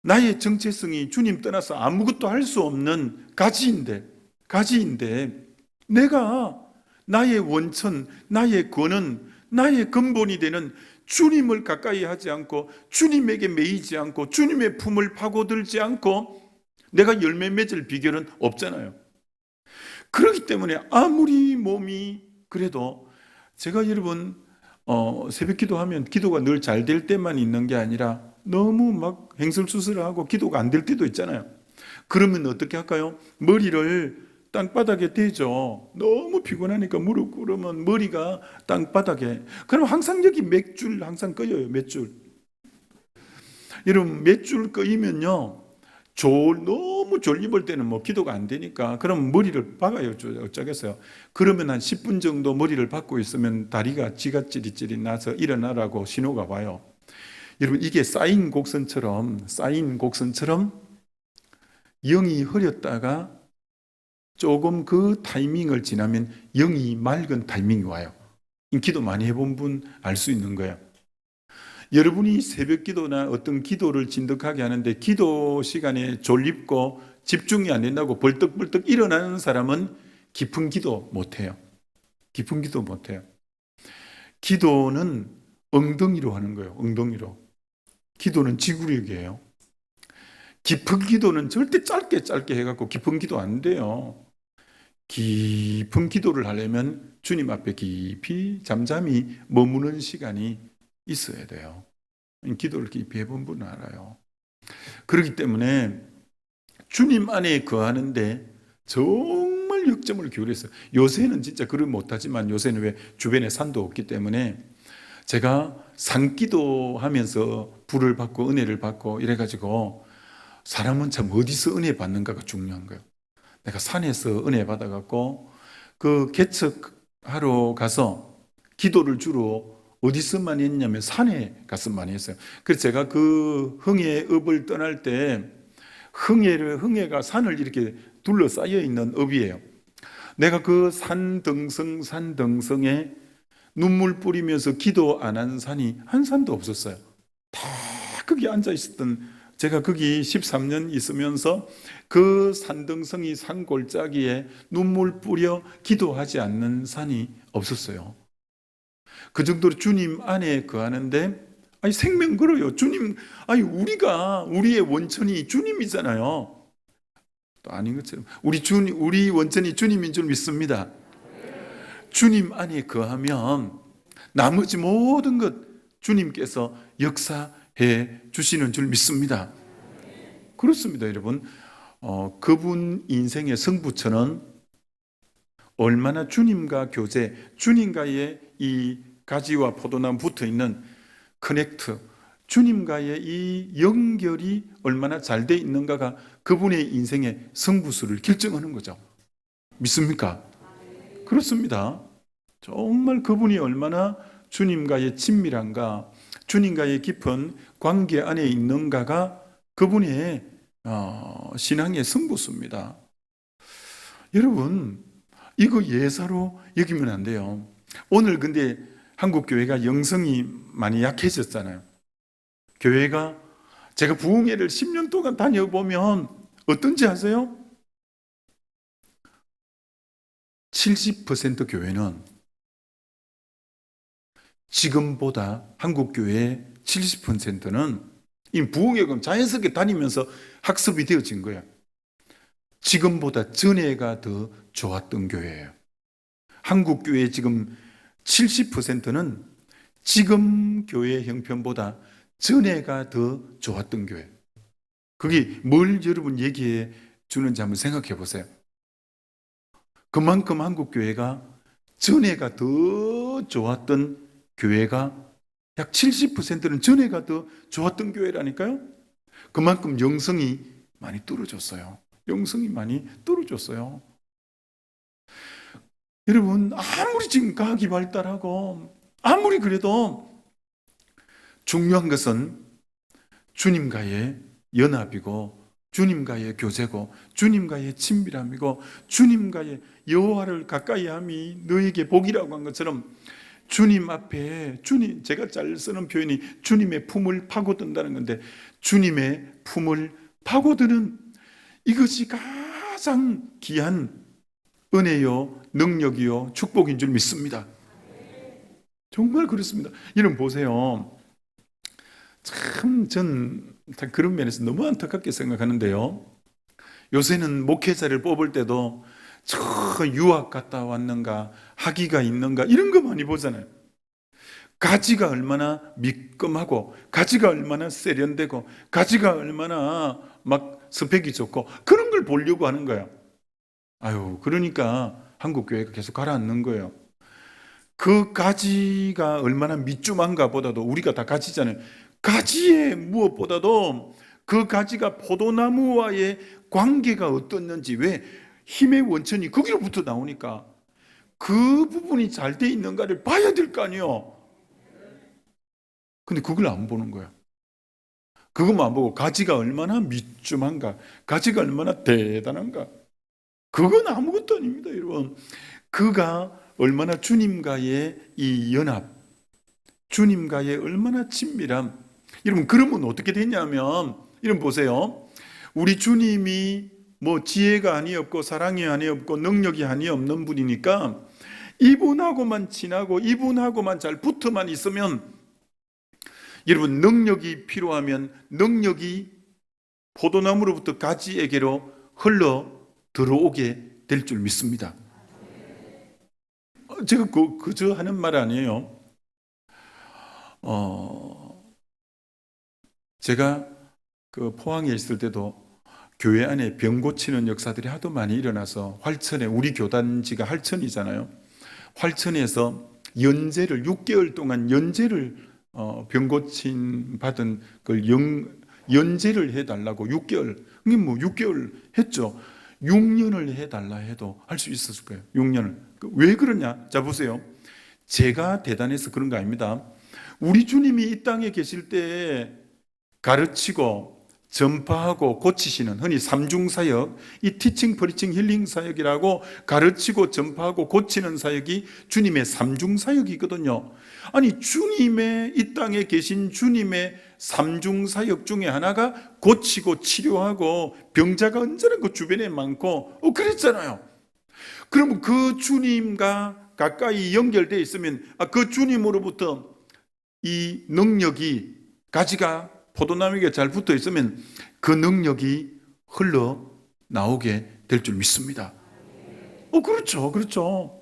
나의 정체성이 주님 떠나서 아무것도 할 수 없는 가지인데 내가 나의 원천, 나의 근원, 나의 근본이 되는 주님을 가까이 하지 않고 주님에게 매이지 않고 주님의 품을 파고들지 않고 내가 열매 맺을 비결은 없잖아요. 그렇기 때문에 아무리 몸이 그래도 제가 여러분 새벽 기도하면 기도가 늘 잘 될 때만 있는 게 아니라 너무 막 행설수설하고 기도가 안 될 때도 있잖아요. 그러면 어떻게 할까요? 머리를 땅바닥에 대죠. 너무 피곤하니까 무릎 꿇으면 머리가 땅바닥에. 그럼 항상 여기 몇 줄 항상 꺼여요. 몇 줄. 여러분 몇 줄 꺼이면요. 너무 졸립을 때는 뭐 기도가 안 되니까 그럼 머리를 박아요. 어쩌겠어요. 그러면 한 10분 정도 머리를 박고 있으면 다리가 지가 찌릿찌릿 나서 일어나라고 신호가 와요. 여러분 이게 쌓인 곡선처럼 영이 흐렸다가 조금 그 타이밍을 지나면 영이 맑은 타이밍이 와요. 기도 많이 해본 분 알 수 있는 거예요. 여러분이 새벽 기도나 어떤 기도를 진득하게 하는데 기도 시간에 졸립고 집중이 안 된다고 벌떡벌떡 일어나는 사람은 깊은 기도 못해요. 깊은 기도 못해요. 기도는 엉덩이로 하는 거예요. 엉덩이로. 기도는 지구력이에요. 깊은 기도는 절대 짧게 해갖고 깊은 기도 안 돼요. 깊은 기도를 하려면 주님 앞에 깊이 잠잠히 머무는 시간이 있어야 돼요. 기도를 깊이 해본 분은 알아요. 그렇기 때문에 주님 안에 거하는데 정말 역점을 기울였어요. 요새는 진짜 그걸 못하지만 요새는 왜 주변에 산도 없기 때문에 제가 산기도 하면서 불을 받고 은혜를 받고 이래가지고 사람은 참 어디서 은혜 받는가가 중요한 거예요. 내가 산에서 은혜 받아갖고 그 개척하러 가서 기도를 주로 어디서 많이 했냐면 산에 가서 많이 했어요. 그래서 제가 그 흥해읍을 떠날 때 흥해가 산을 이렇게 둘러싸여 있는 읍이에요. 내가 그 산등성에 눈물 뿌리면서 기도 안 한 산이 한 산도 없었어요. 다 거기 앉아 있었던 제가 거기 13년 있으면서 그 산등성이 산 골짜기에 눈물 뿌려 기도하지 않는 산이 없었어요. 그 정도로 주님 안에 거하는데 생명 걸어요. 주님, 우리의 원천이 주님이잖아요. 또 아닌 것처럼 우리 원천이 주님인 줄 믿습니다. 주님 안에 거하면 나머지 모든 것 주님께서 역사해 주시는 줄 믿습니다. 그렇습니다, 여러분. 그분 인생의 승부처는 얼마나 주님과 교제, 주님과의 이 가지와 포도나무 붙어 있는 커넥트, 주님과의 이 연결이 얼마나 잘 돼 있는가가 그분의 인생의 승부수를 결정하는 거죠. 믿습니까? 그렇습니다. 정말 그분이 얼마나 주님과의 친밀한가, 주님과의 깊은 관계 안에 있는가가 그분의 신앙의 승부수입니다. 여러분, 이거 예사로 여기면 안 돼요. 오늘 근데 한국 교회가 영성이 많이 약해졌잖아요. 교회가 제가 부흥회를 10년 동안 다녀보면 어떤지 아세요? 70% 교회는 지금보다 한국 교회의 70%는 이 부흥회금 자연스럽게 다니면서 학습이 되어진 거예요. 지금보다 전에가 더 좋았던 교회예요. 한국 교회의 지금 70%는 지금 교회 형편보다 전에가 더 좋았던 교회. 그게 뭘 여러분 얘기해 주는지 한번 생각해 보세요. 그만큼 한국 교회가 전에가 더 좋았던 교회가 약 70%는 전에가 더 좋았던 교회라니까요. 그만큼 영성이 많이 떨어졌어요. 영성이 많이 떨어졌어요. 여러분, 아무리 지금 과학이 발달하고 아무리 그래도 중요한 것은 주님과의 연합이고 주님과의 교제고 주님과의 친밀함이고 주님과의 여호와를 가까이 함이 너에게 복이라고 한 것처럼 주님 앞에 제가 잘 쓰는 표현이 주님의 품을 파고든다는 건데, 주님의 품을 파고드는 이것이 가장 귀한 은혜요 능력이요 축복인 줄 믿습니다. 정말 그렇습니다. 여러분 보세요. 참 전 그런 면에서 너무 안타깝게 생각하는데요, 요새는 목회자를 뽑을 때도 저 유학 갔다 왔는가, 학위가 있는가 이런 거 많이 보잖아요. 가지가 얼마나 미끈하고 가지가 얼마나 세련되고 가지가 얼마나 막 스펙이 좋고 그런 걸 보려고 하는 거예요. 아유, 그러니까 한국 교회가 계속 가라앉는 거예요. 그 가지가 얼마나 밑주만가 보다도, 우리가 다 가지잖아요. 가지에 무엇보다도 그 가지가 포도나무와의 관계가 어떻는지, 왜 힘의 원천이 거기로부터 나오니까 그 부분이 잘 돼 있는가를 봐야 될 거 아니에요. 근데 그걸 안 보는 거야. 그것만 안 보고 가지가 얼마나 밑주만가, 가지가 얼마나 대단한가, 그건 아무것도 아닙니다, 여러분. 그가 얼마나 주님과의 이 연합, 주님과의 얼마나 친밀함. 여러분, 그러면 어떻게 되냐면, 여러분 보세요. 우리 주님이 뭐 지혜가 아니었고 사랑이 아니었고 능력이 아니없는 분이니까 이분하고만 친하고 이분하고만 잘 붙어만 있으면, 여러분, 능력이 필요하면 능력이 포도나무로부터 가지에게로 흘러 들어오게 될 줄 믿습니다. 제가 그저 하는 말 아니에요. 제가 그 포항에 있을 때도 교회 안에 병 고치는 역사들이 하도 많이 일어나서, 활천에, 우리 교단지가 활천이잖아요. 활천에서 연제를 6개월 동안 연제를 병 고침 받은 걸 연제를 해달라고 6개월, 이게 뭐 6개월 했죠. 6년을 해달라 해도 할 수 있었을 거예요. 6년을. 왜 그러냐? 자, 보세요. 제가 대단해서 그런 거 아닙니다. 우리 주님이 이 땅에 계실 때 가르치고 전파하고 고치시는, 흔히 삼중사역, 이 티칭, 프리칭, 힐링 사역이라고 가르치고 전파하고 고치는 사역이 주님의 삼중사역이거든요. 아니, 주님의, 이 땅에 계신 주님의 삼중사역 중에 하나가 고치고 치료하고, 병자가 언제나 그 주변에 많고 그랬잖아요. 그러면 그 주님과 가까이 연결되어 있으면 그 주님으로부터 이 능력이, 가지가 포도나무에 잘 붙어 있으면 그 능력이 흘러 나오게 될 줄 믿습니다. 그렇죠. 그렇죠.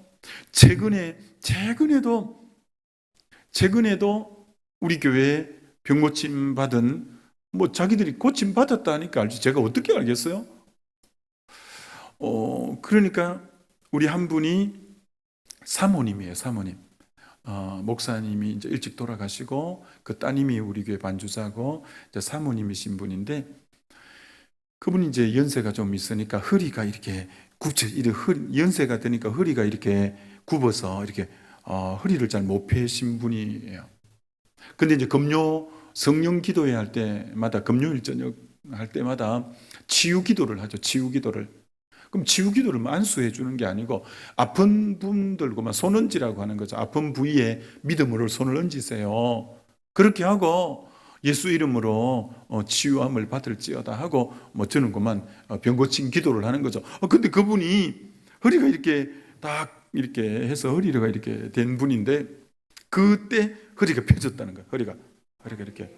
최근에도 우리 교회에 병 고침 받은, 뭐 자기들이 고침 받았다 하니까 알지, 제가 어떻게 알겠어요? 그러니까 우리 한 분이 사모님이에요. 사모님. 목사님이 이제 일찍 돌아가시고 그 따님이 우리 교회 반주자고 이제 사모님이신 분인데, 그분이 이제 연세가 좀 있으니까 허리가 이렇게 연세가 되니까 허리가 이렇게 굽어서 이렇게 허리를 잘 못 펴신 분이에요. 근데 이제 금요 성령 기도회 할 때마다, 금요일 저녁 할 때마다 치유 기도를 하죠. 치유 기도를. 그럼 치유 기도를 안수해 주는 게 아니고, 아픈 분들고만 손 얹으라고 하는 거죠. 아픈 부위에 믿음으로 손을 얹으세요. 그렇게 하고 예수 이름으로 치유함을 받을지어다 하고, 뭐 저는 그만 병 고친 기도를 하는 거죠. 근데 그분이 허리가 이렇게 딱 이렇게 해서 허리가 이렇게 된 분인데, 그때 허리가 펴졌다는 거예요. 허리가 이렇게.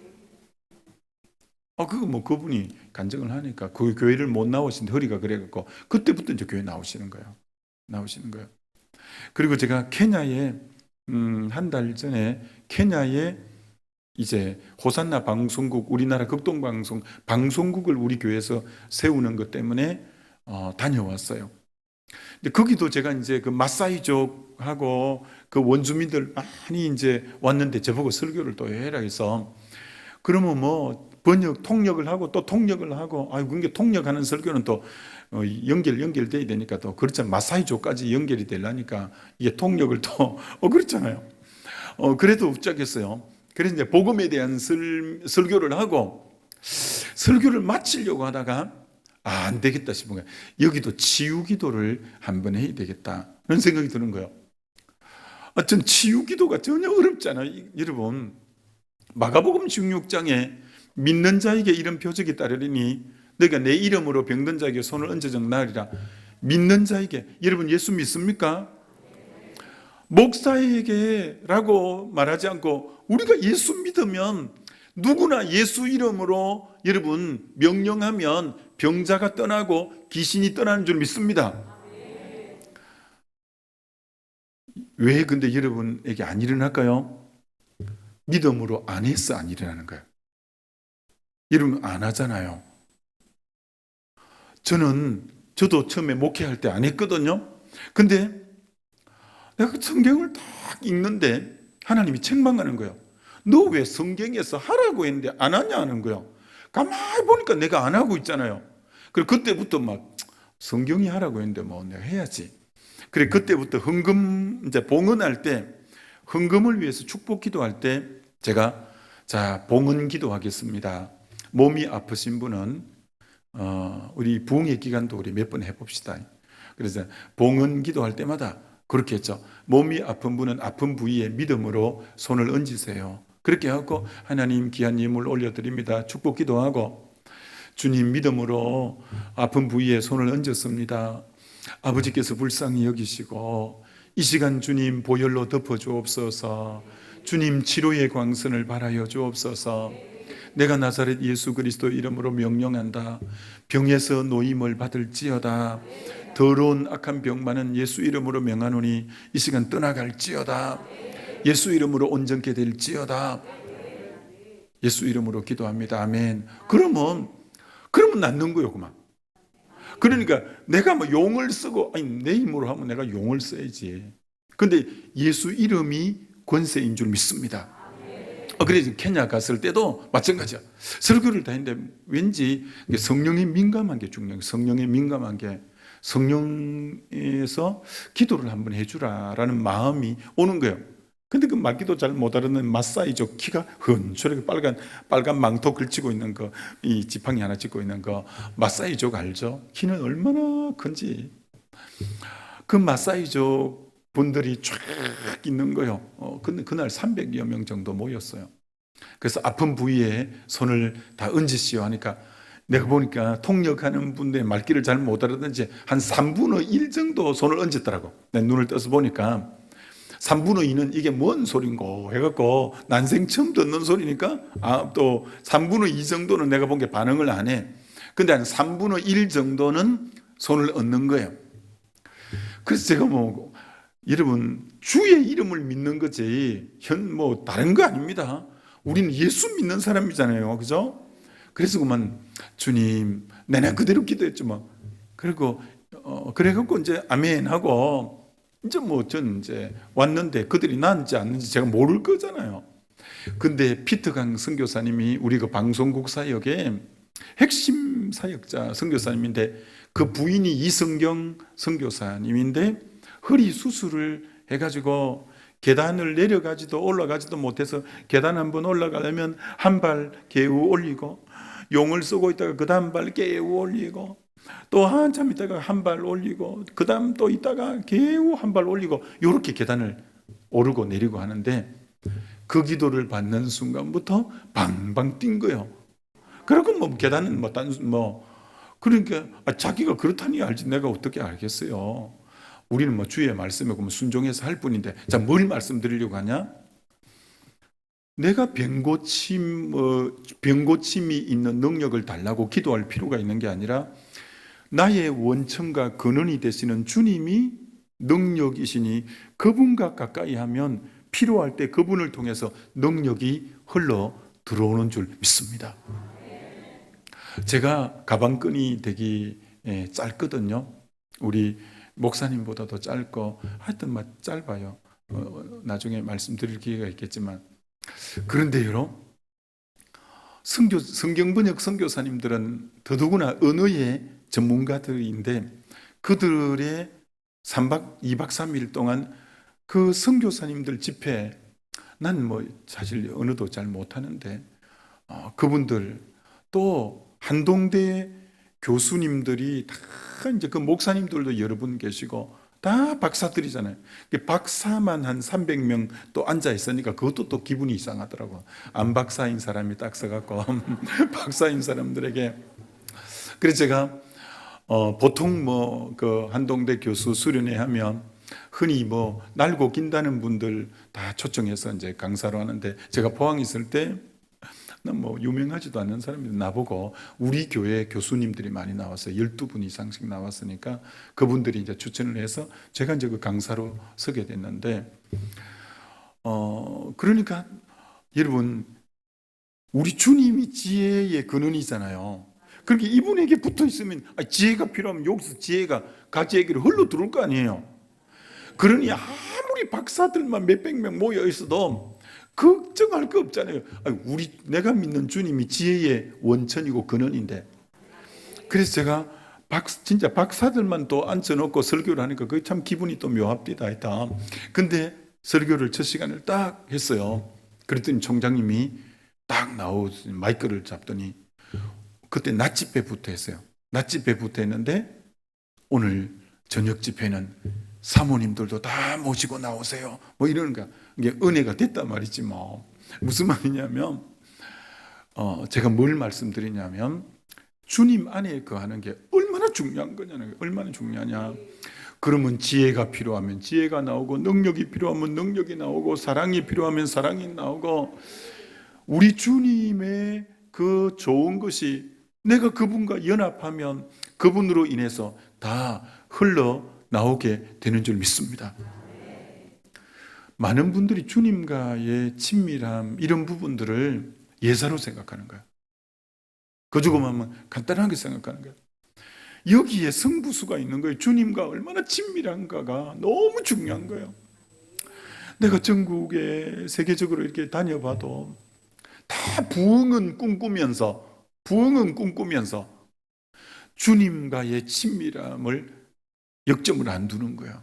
그거 뭐 그분이 간증을 하니까 그 교회를 못 나오신데 허리가 그래갖고 그때부터 이제 교회 나오시는 거예요. 그리고 제가 케냐에 한 달 전에 케냐에 이제 호산나 방송국, 우리나라 방송국을 우리 교회에서 세우는 것 때문에 다녀왔어요. 근데 거기도 제가 이제 그 마사이족하고 그 원주민들 많이 이제 왔는데 저보고 설교를 또 해라 해서, 그러면 뭐 통역을 하고 또 통역을 하고, 그게 통역하는 설교는 또 연결돼야 되니까 또 그렇잖아요. 마사이족까지 연결이 되려니까 이게 통역을 또, 그렇잖아요. 그래도 웃자겠어요. 그래서 이제 복음에 대한 설교를 하고 설교를 마치려고 하다가 안 되겠다 싶은 거예요. 여기도 치유 기도를 한번 해야 되겠다 그런 생각이 드는 거예요. 전 치유 기도가 전혀 어렵잖아요. 여러분, 마가복음 16장에 믿는 자에게 이런 표적이 따르리니 너희가 내 이름으로 병든 자에게 손을 얹어 나으리라. 믿는 자에게, 여러분 예수 믿습니까? 목사에게라고 말하지 않고 우리가 예수 믿으면 누구나 예수 이름으로 여러분 명령하면 병자가 떠나고 귀신이 떠나는 줄 믿습니다. 왜 근데 여러분에게 안 일어날까요? 믿음으로 안 해서 안 일어나는 거예요. 여러분 안 하잖아요. 저도 처음에 목회할 때 안 했거든요. 근데 내가 성경을 딱 읽는데 하나님이 책망하는 거예요. 너 왜 성경에서 하라고 했는데 안 하냐 하는 거예요. 가만히 보니까 내가 안 하고 있잖아요. 그리고 그때부터 막 성경이 하라고 했는데 뭐 내가 해야지. 그래 그때부터 이제 봉헌할 때 헌금을 위해서 축복 기도할 때 제가 자 봉헌 기도하겠습니다. 몸이 아프신 분은 우리 부흥의 기간도 우리 몇 번 해봅시다. 그래서 봉헌 기도할 때마다 그렇게 했죠. 몸이 아픈 분은 아픈 부위에 믿음으로 손을 얹으세요. 그렇게 하고 하나님 귀한 예물 올려드립니다. 축복 기도하고 주님 믿음으로 아픈 부위에 손을 얹었습니다. 아버지께서 불쌍히 여기시고 이 시간 주님 보혈로 덮어 주옵소서. 주님 치료의 광선을 발하여 주옵소서. 내가 나사렛 예수 그리스도 이름으로 명령한다. 병에서 노임을 받을지어다. 더러운 악한 병만은 예수 이름으로 명하노니 이 시간 떠나갈지어다. 예수 이름으로 온전케 될지어다. 예수 이름으로 기도합니다. 아멘. 그러면 낫는 거예요, 그만. 그러니까 내가 뭐 용을 쓰고 내 힘으로 하면 내가 용을 써야지. 근데 예수 이름이 권세인 줄 믿습니다. 그래서 케냐 갔을 때도 마찬가지야. 설교를 다 했는데 왠지 성령에 민감한 게 중요해요. 성령에 민감한 게 성령에서 기도를 한번 해주라라는 마음이 오는 거예요. 근데 그 말기도 잘 못 알아듣는 마사이족 키가 흔초렇게 빨간 망토 걸치고 있는 거, 이 지팡이 하나 짚고 있는 거 마사이족 알죠? 키는 얼마나 큰지. 그 마사이족 분들이 쫙 있는 거예요. 근데 그날 300여 명 정도 모였어요. 그래서 아픈 부위에 손을 다 얹으시오 하니까 내가 보니까 통역하는 분들의 말귀를 잘 못 알아듣는지 한 3분의 1 정도 손을 얹었더라고. 내 눈을 떠서 보니까 3분의 2는 이게 뭔 소린고 해갖고 난생 처음 듣는 소리니까 또 3분의 2 정도는 내가 본 게 반응을 안 해. 근데 한 3분의 1 정도는 손을 얹는 거예요. 그래서 제가 여러분 주의 이름을 믿는 거지 다른 거 아닙니다. 우리는 예수 믿는 사람이잖아요, 그죠? 그래서 그만 주님 내가 그대로 기도했죠 뭐. 그리고 그래갖고 이제 아멘 하고 이제 전 이제 왔는데 그들이 나는지 않는지 제가 모를 거잖아요. 근데 피터강 선교사님이 우리 그 방송국 사역의 핵심 사역자 선교사님인데 그 부인이 이성경 선교사님인데 허리 수술을 해가지고 계단을 내려가지도 올라가지도 못해서 계단 한번 올라가려면 한 발 개우 올리고 용을 쓰고 있다가 그 다음 발 개우 올리고 또 한참 있다가 한 발 올리고 그 다음 또 있다가 개우 한 발 올리고 이렇게 계단을 오르고 내리고 하는데 그 기도를 받는 순간부터 방방 뛴 거예요. 그리고 계단은 그러니까 자기가 그렇다니 알지 내가 어떻게 알겠어요. 우리는 주의 말씀에 순종해서 할 뿐인데 자, 뭘 말씀드리려고 하냐? 내가 병고침이 있는 능력을 달라고 기도할 필요가 있는 게 아니라 나의 원천과 근원이 되시는 주님이 능력이시니 그분과 가까이 하면 필요할 때 그분을 통해서 능력이 흘러 들어오는 줄 믿습니다. 제가 가방끈이 되게 짧거든요. 우리 목사님보다도 짧고 하여튼 짧아요. 나중에 말씀드릴 기회가 있겠지만 그런데 여러분 성경 번역 선교사님들은 더더구나 언어의 전문가들인데 그들의 3박 2박 3일 동안 그 선교사님들 집회, 난 뭐 사실 언어도 잘 못하는데 그분들 또 한동대 교수님들이 다 이제 그 목사님들도 여러 분 계시고 다 박사들이잖아요. 박사만 한 300명 또 앉아 있으니까 그것도 또 기분이 이상하더라고. 안 박사인 사람이 딱 서갖고 박사인 사람들에게. 그래서 제가 보통 뭐 그 한동대 교수 수련회 하면 흔히 뭐 날고 긴다는 분들 다 초청해서 이제 강사로 하는데, 제가 포항에 있을 때 난 뭐 유명하지도 않은 사람들이 나보고 우리 교회 교수님들이 많이 나왔어요. 12분 이상씩 나왔으니까 그분들이 이제 추천을 해서 제가 이제 그 강사로 서게 됐는데, 그러니까 여러분, 우리 주님이 지혜의 근원이잖아요. 그렇게 이분에게 붙어 있으면 지혜가 필요하면 여기서 지혜가 가지에게로 흘러 들어올 거 아니에요. 그러니 아무리 박사들만 몇백 명 모여 있어도 걱정할 거 없잖아요. 내가 믿는 주님이 지혜의 원천이고 근원인데. 그래서 제가 진짜 박사들만 또 앉혀놓고 설교를 하니까 그게 참 기분이 또 묘합디다 했다. 근데 설교를 첫 시간을 딱 했어요. 그랬더니 총장님이 딱 마이크를 잡더니 그때 낮 집회부터 했어요. 낮 집회부터 했는데 오늘 저녁 집회는 사모님들도 다 모시고 나오세요. 뭐 이러는 거야. 이게 은혜가 됐단 말이지 뭐. 무슨 말이냐면 제가 뭘 말씀드리냐면 주님 안에 거하는 게 얼마나 중요한 거냐는 거예요. 얼마나 중요하냐. 그러면 지혜가 필요하면 지혜가 나오고, 능력이 필요하면 능력이 나오고, 사랑이 필요하면 사랑이 나오고, 우리 주님의 그 좋은 것이 내가 그분과 연합하면 그분으로 인해서 다 흘러 나오게 되는 줄 믿습니다. 많은 분들이 주님과의 친밀함, 이런 부분들을 예사로 생각하는 거예요. 거두고만 간단하게 생각하는 거예요. 여기에 성부수가 있는 거예요. 주님과 얼마나 친밀한가가 너무 중요한 거예요. 내가 전국에 세계적으로 이렇게 다녀봐도 다 부흥은 꿈꾸면서 주님과의 친밀함을 역점을 안 두는 거예요.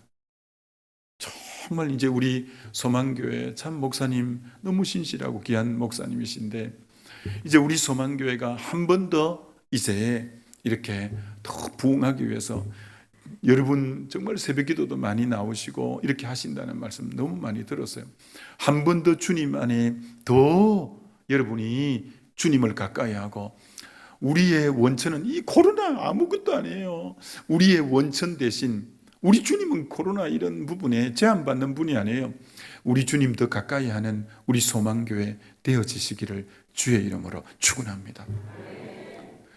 정말 이제 우리 소망교회 참 목사님 너무 신실하고 귀한 목사님이신데, 이제 우리 소망교회가 한 번 더 이제 이렇게 더 부흥하기 위해서 여러분 정말 새벽 기도도 많이 나오시고 이렇게 하신다는 말씀 너무 많이 들었어요. 한 번 더 주님 안에 더 여러분이 주님을 가까이 하고, 우리의 원천은 이 코로나 아무것도 아니에요. 우리의 원천 대신 우리 주님은 코로나 이런 부분에 제한받는 분이 아니에요. 우리 주님 더 가까이 하는 우리 소망교회 되어지시기를 주의 이름으로 축원합니다.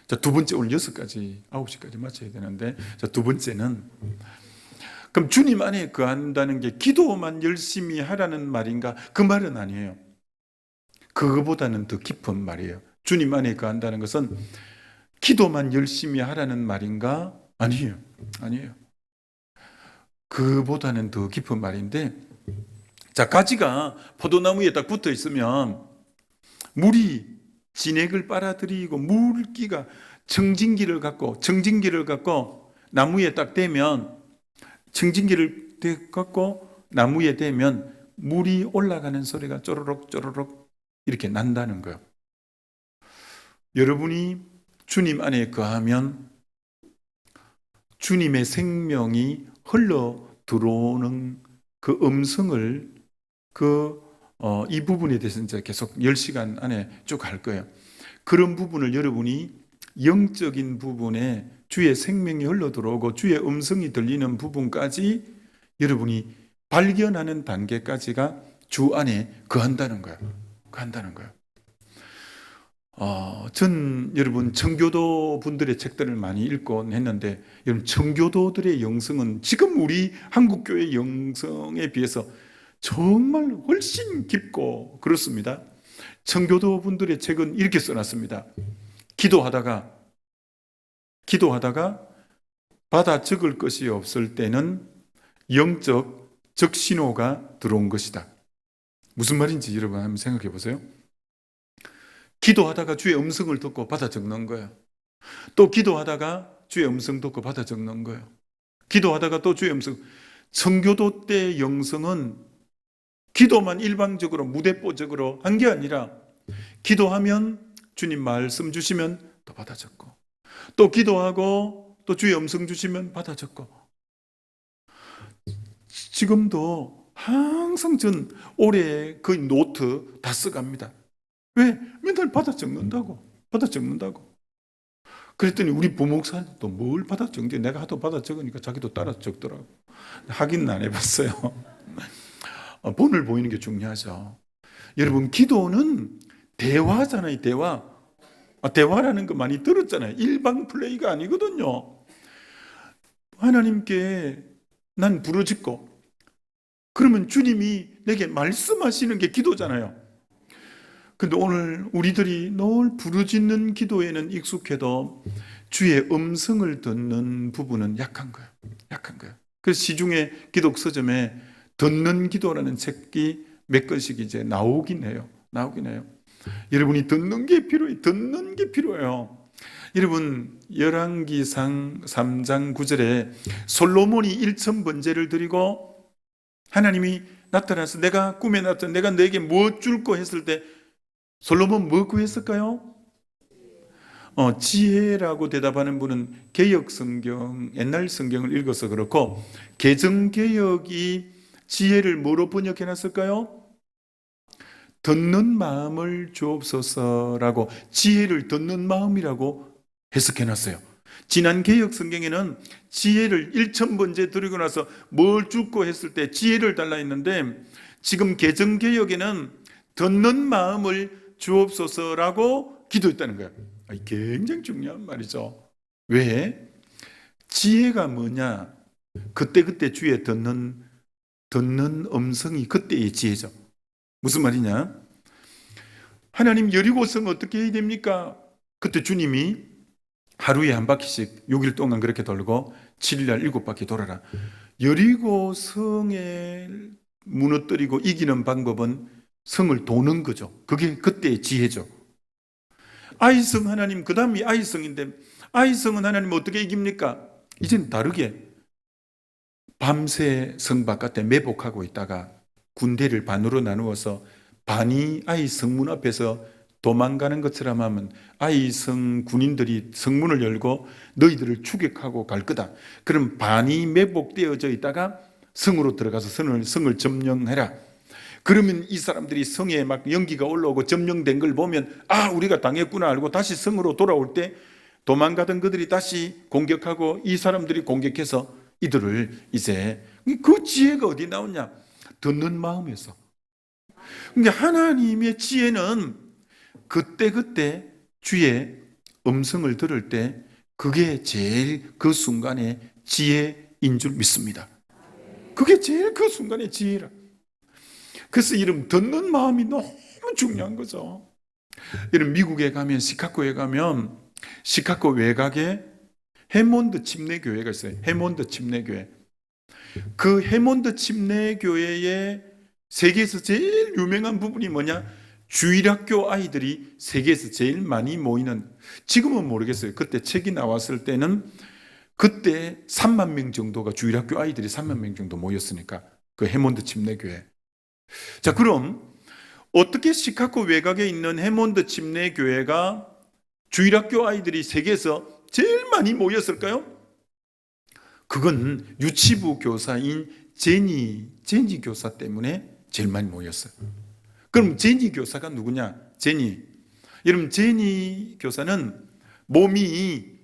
자, 두 번째, 오늘 6가지, 9시까지 마쳐야 되는데, 자, 두 번째는, 그럼 주님 안에 거한다는 게 기도만 열심히 하라는 말인가? 그 말은 아니에요. 그거보다는 더 깊은 말이에요. 주님 안에 거한다는 것은 기도만 열심히 하라는 말인가? 아니에요. 그보다는 더 깊은 말인데, 자, 가지가 포도나무에 딱 붙어 있으면 물이 진액을 빨아들이고 물기가 청진기를 갖고 나무에 딱 대면, 청진기를 갖고 나무에 대면 물이 올라가는 소리가 쪼르륵 쪼르륵 이렇게 난다는 거예요. 여러분이 주님 안에 거하면 주님의 생명이 흘러 들어오는 그 음성을 이 부분에 대해서 이제 계속 10시간 안에 쭉 할 거예요. 그런 부분을 여러분이 영적인 부분에 주의 생명이 흘러 들어오고 주의 음성이 들리는 부분까지 여러분이 발견하는 단계까지가 주 안에 거한다는 거예요. 전 여러분 청교도 분들의 책들을 많이 읽곤 했는데, 여러분 청교도들의 영성은 지금 우리 한국교회 영성에 비해서 정말 훨씬 깊고 그렇습니다. 청교도 분들의 책은 이렇게 써놨습니다. 기도하다가 받아 적을 것이 없을 때는 영적 적신호가 들어온 것이다. 무슨 말인지 여러분 한번 생각해 보세요. 기도하다가 주의 음성을 듣고 받아 적는 거예요. 또 기도하다가 주의 음성 듣고 받아 적는 거예요. 기도하다가 또 주의 음성. 청교도 때 영성은 기도만 일방적으로 무대뽀적으로 한 게 아니라 기도하면 주님 말씀 주시면 또 받아 적고, 또 기도하고 또 주의 음성 주시면 받아 적고. 지금도 항상 전 올해 그 노트 다 써갑니다. 왜? 맨날 받아 적는다고. 받아 적는다고. 그랬더니 우리 부목사님도 뭘 받아 적는데, 내가 하도 받아 적으니까 자기도 따라 적더라고. 확인은 안 해봤어요. 본을 보이는 게 중요하죠. 여러분, 기도는 대화잖아요. 대화. 대화라는 거 많이 들었잖아요. 일방 플레이가 아니거든요. 하나님께 난 부르짖고, 그러면 주님이 내게 말씀하시는 게 기도잖아요. 근데 오늘 우리들이 늘 부르짖는 기도에는 익숙해도 주의 음성을 듣는 부분은 약한 거예요. 약한 거예요. 그래서 시중에 기독 서점에 듣는 기도라는 책이 몇 권씩 이제 나오긴 해요. 나오긴 해요. 여러분이 듣는 게 필요해요. 듣는 게 필요해요. 여러분, 열왕기상 3장 9절에 솔로몬이 1,000번제를 드리고 하나님이 나타나서 내가 꿈에 나타나 내가 너에게 뭐 줄까 했을 때 솔로몬 뭐 구했을까요? 지혜라고 대답하는 분은 개역 성경, 옛날 성경을 읽어서 그렇고, 개정개역이 지혜를 뭐로 번역해 놨을까요? 듣는 마음을 주옵소서라고, 지혜를 듣는 마음이라고 해석해 놨어요. 지난 개역 성경에는 지혜를 1,000번째 드리고 나서 뭘 줄까 했을 때 지혜를 달라 했는데, 지금 개정개역에는 듣는 마음을 주옵소서라고 기도했다는 거예요. 굉장히 중요한 말이죠. 왜? 지혜가 뭐냐? 그때그때 주의 듣는 음성이 그때의 지혜죠. 무슨 말이냐? 하나님 여리고성 어떻게 해야 됩니까? 그때 주님이 하루에 한 바퀴씩 6일 동안 그렇게 돌고 7일날 7바퀴 돌아라. 여리고성에 무너뜨리고 이기는 방법은 성을 도는 거죠. 그게 그때의 지혜죠. 아이성 하나님, 그 다음이 아이성인데, 아이성은 하나님 어떻게 이깁니까? 이젠 다르게 밤새 성 바깥에 매복하고 있다가 군대를 반으로 나누어서 반이 아이성 문 앞에서 도망가는 것처럼 하면 아이성 군인들이 성문을 열고 너희들을 추격하고 갈 거다. 그럼 반이 매복되어져 있다가 성으로 들어가서 성을 점령해라. 그러면 이 사람들이 성에 막 연기가 올라오고 점령된 걸 보면 우리가 당했구나 알고 다시 성으로 돌아올 때 도망가던 그들이 다시 공격하고 이 사람들이 공격해서 이들을 이제, 그 지혜가 어디 나오냐? 듣는 마음에서. 그러니까 하나님의 지혜는 그때 주의 음성을 들을 때 그게 제일 그 순간의 지혜인 줄 믿습니다. 그게 제일 그 순간의 지혜라. 그래서 이름 듣는 마음이 너무 중요한 거죠. 이런 미국에 가면, 시카고에 가면 시카고 외곽에 해몬드 침례교회가 있어요. 해몬드 침례교회. 그 해몬드 침례교회의 세계에서 제일 유명한 부분이 뭐냐? 주일학교 아이들이 세계에서 제일 많이 모이는, 지금은 모르겠어요. 그때 책이 나왔을 때는 그때 3만 명 정도가, 주일학교 아이들이 3만 명 정도 모였으니까, 그 해몬드 침례교회. 자, 그럼 어떻게 시카고 외곽에 있는 해몬드 침례교회가 주일학교 아이들이 세계에서 제일 많이 모였을까요? 그건 유치부 교사인 제니 교사 때문에 제일 많이 모였어요. 그럼 제니 교사가 누구냐? 제니. 여러분, 제니 교사는 몸이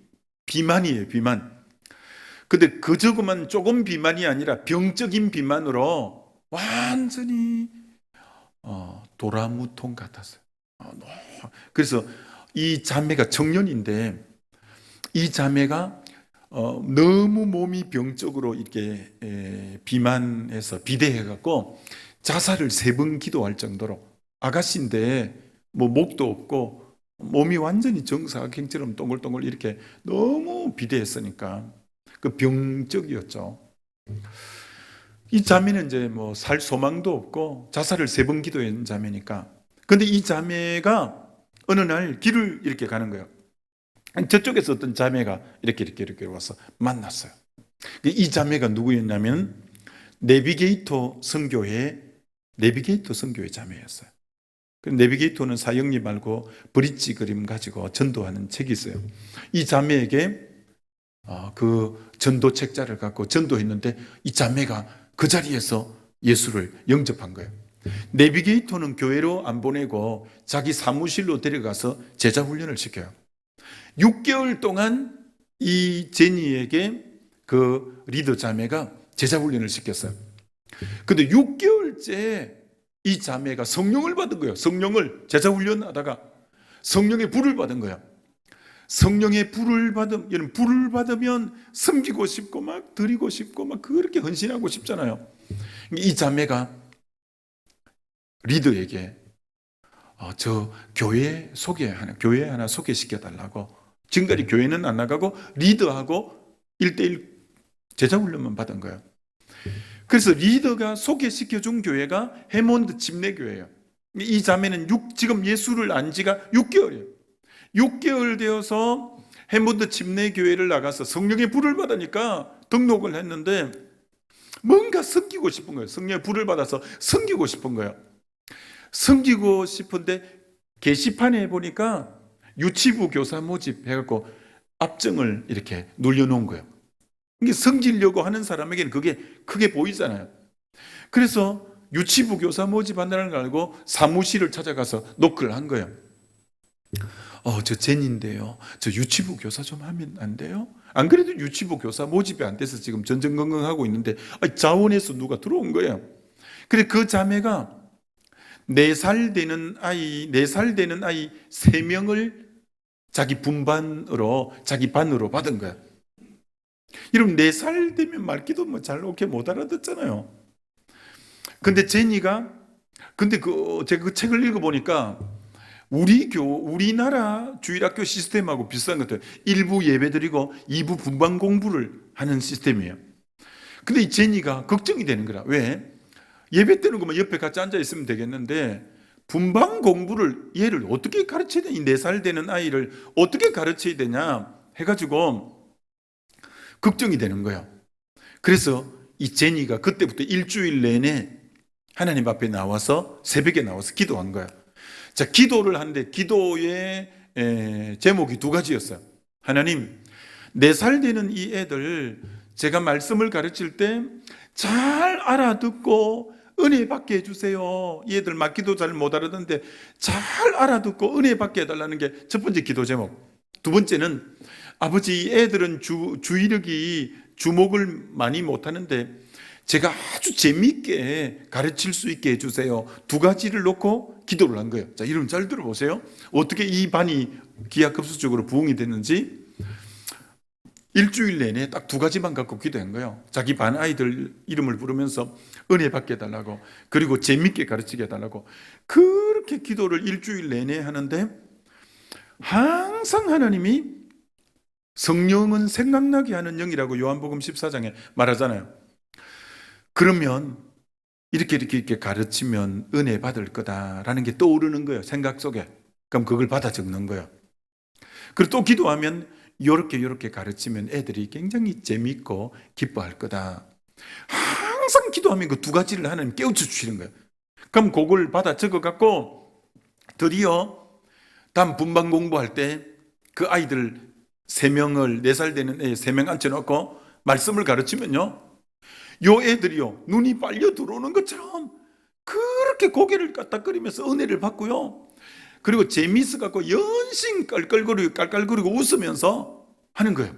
비만이에요, 비만. 근데 그저그만 조금 비만이 아니라 병적인 비만으로 완전히 도라무통 같았어요. 그래서 이 자매가 청년인데, 이 자매가 너무 몸이 병적으로 이렇게 비만해서 비대해갖고 자살을 3번 기도할 정도로, 아가씨인데 뭐 목도 없고 몸이 완전히 정사각형처럼 동글동글 이렇게 너무 비대했으니까 그 병적이었죠. 이 자매는 이제 뭐 살 소망도 없고 자살을 3번 기도한 자매니까. 근데 이 자매가 어느 날 길을 이렇게 가는 거예요. 저쪽에서 어떤 자매가 이렇게 와서 만났어요. 이 자매가 누구였냐면 내비게이터 선교회 자매였어요. 내비게이터는 사형리 말고 브릿지 그림 가지고 전도하는 책이 있어요. 이 자매에게 그 전도 책자를 갖고 전도했는데 이 자매가 그 자리에서 예수를 영접한 거예요. 내비게이터는 교회로 안 보내고 자기 사무실로 데려가서 제자 훈련을 시켜요. 6개월 동안 이 제니에게 그 리더 자매가 제자 훈련을 시켰어요. 근데 6개월째 이 자매가 성령을 받은 거예요. 성령을 제자 훈련하다가 성령의 불을 받은 거예요. 성령의 불을 받으면 섬기고 싶고 막 드리고 싶고 막 그렇게 헌신하고 싶잖아요. 이 자매가 리더에게 저 교회 하나 소개시켜 달라고. 지금까지 교회는 안 나가고 리더하고 1대1 제자 훈련만 받은 거예요. 그래서 리더가 소개시켜 준 교회가 해몬드 집례교회예요. 이 자매는 지금 예수를 안 지가 6개월이에요. 6개월 되어서 해몬드 집례교회를 나가서 성령의 불을 받으니까 등록을 했는데 뭔가 섬기고 싶은 거예요. 성령의 불을 받아서 섬기고 싶은 거예요. 섬기고 싶은데 게시판에 보니까 유치부 교사 모집 해갖고 압정을 이렇게 눌려놓은 거예요. 이게 섬기려고 하는 사람에게는 그게 크게 보이잖아요. 그래서 유치부 교사 모집한다는 걸 알고 사무실을 찾아가서 노크를 한 거예요. 저 제니인데요. 저 유치부 교사 좀 하면 안 돼요? 안 그래도 유치부 교사 모집이 안 돼서 지금 전전긍긍하고 있는데 자원에서 누가 들어온 거예요. 그래 그 자매가 4살 되는 아이 3명을 자기 반으로 받은 거야. 여러분 4살 되면 말기도 뭐 잘 오게 못 알아듣잖아요. 근데 제니가 제가 그 책을 읽어보니까 우리나라 주일학교 시스템하고 비슷한 것 같아요. 1부 예배드리고 2부 분반 공부를 하는 시스템이에요. 근데 이 제니가 걱정이 되는 거라. 왜? 예배 때는 그만 옆에 같이 앉아 있으면 되겠는데 분반 공부를 얘를 어떻게 가르쳐야 되냐, 이 4살 되는 아이를 어떻게 가르쳐야 되냐 해가지고 걱정이 되는 거예요. 그래서 이 제니가 그때부터 일주일 내내 하나님 앞에 나와서 새벽에 나와서 기도한 거예요. 자, 기도를 하는데 기도의 제목이 2가지였어요. 하나님, 4살 되는 이 애들 제가 말씀을 가르칠 때 잘 알아듣고 은혜 받게 해주세요. 이 애들 맞기도 잘 못 알아듣는데 잘 알아듣고 은혜 받게 해달라는 게 첫 번째 기도 제목. 2번째는 아버지, 이 애들은 주의력이 주목을 많이 못하는데 제가 아주 재미있게 가르칠 수 있게 해주세요. 2가지를 놓고 기도를 한 거예요. 자, 이름 잘 들어보세요. 어떻게 이 반이 기하급수적으로 부흥이 됐는지. 일주일 내내 딱 2가지만 갖고 기도한 거예요. 자기 반 아이들 이름을 부르면서 은혜 받게 해달라고, 그리고 재밌게 가르치게 해달라고. 그렇게 기도를 일주일 내내 하는데 항상 하나님이 성령은 생각나게 하는 영이라고 요한복음 14장에 말하잖아요. 그러면 이렇게 가르치면 은혜 받을 거다라는 게 떠오르는 거예요. 생각 속에. 그럼 그걸 받아 적는 거예요. 그리고 또 기도하면 이렇게 가르치면 애들이 굉장히 재미있고 기뻐할 거다. 항상 기도하면 그 2가지를 하나님 깨우쳐 주시는 거예요. 그럼 그걸 받아 적어 갖고 드디어 다음 분반 공부할 때 그 아이들 3명을 4살 되는 애 3명 앉혀놓고 말씀을 가르치면요, 요 애들이요 눈이 빨려 들어오는 것처럼 그렇게 고개를 까딱거리면서 은혜를 받고요, 그리고 재미있어 갖고 연신 깔깔거리고 웃으면서 하는 거예요.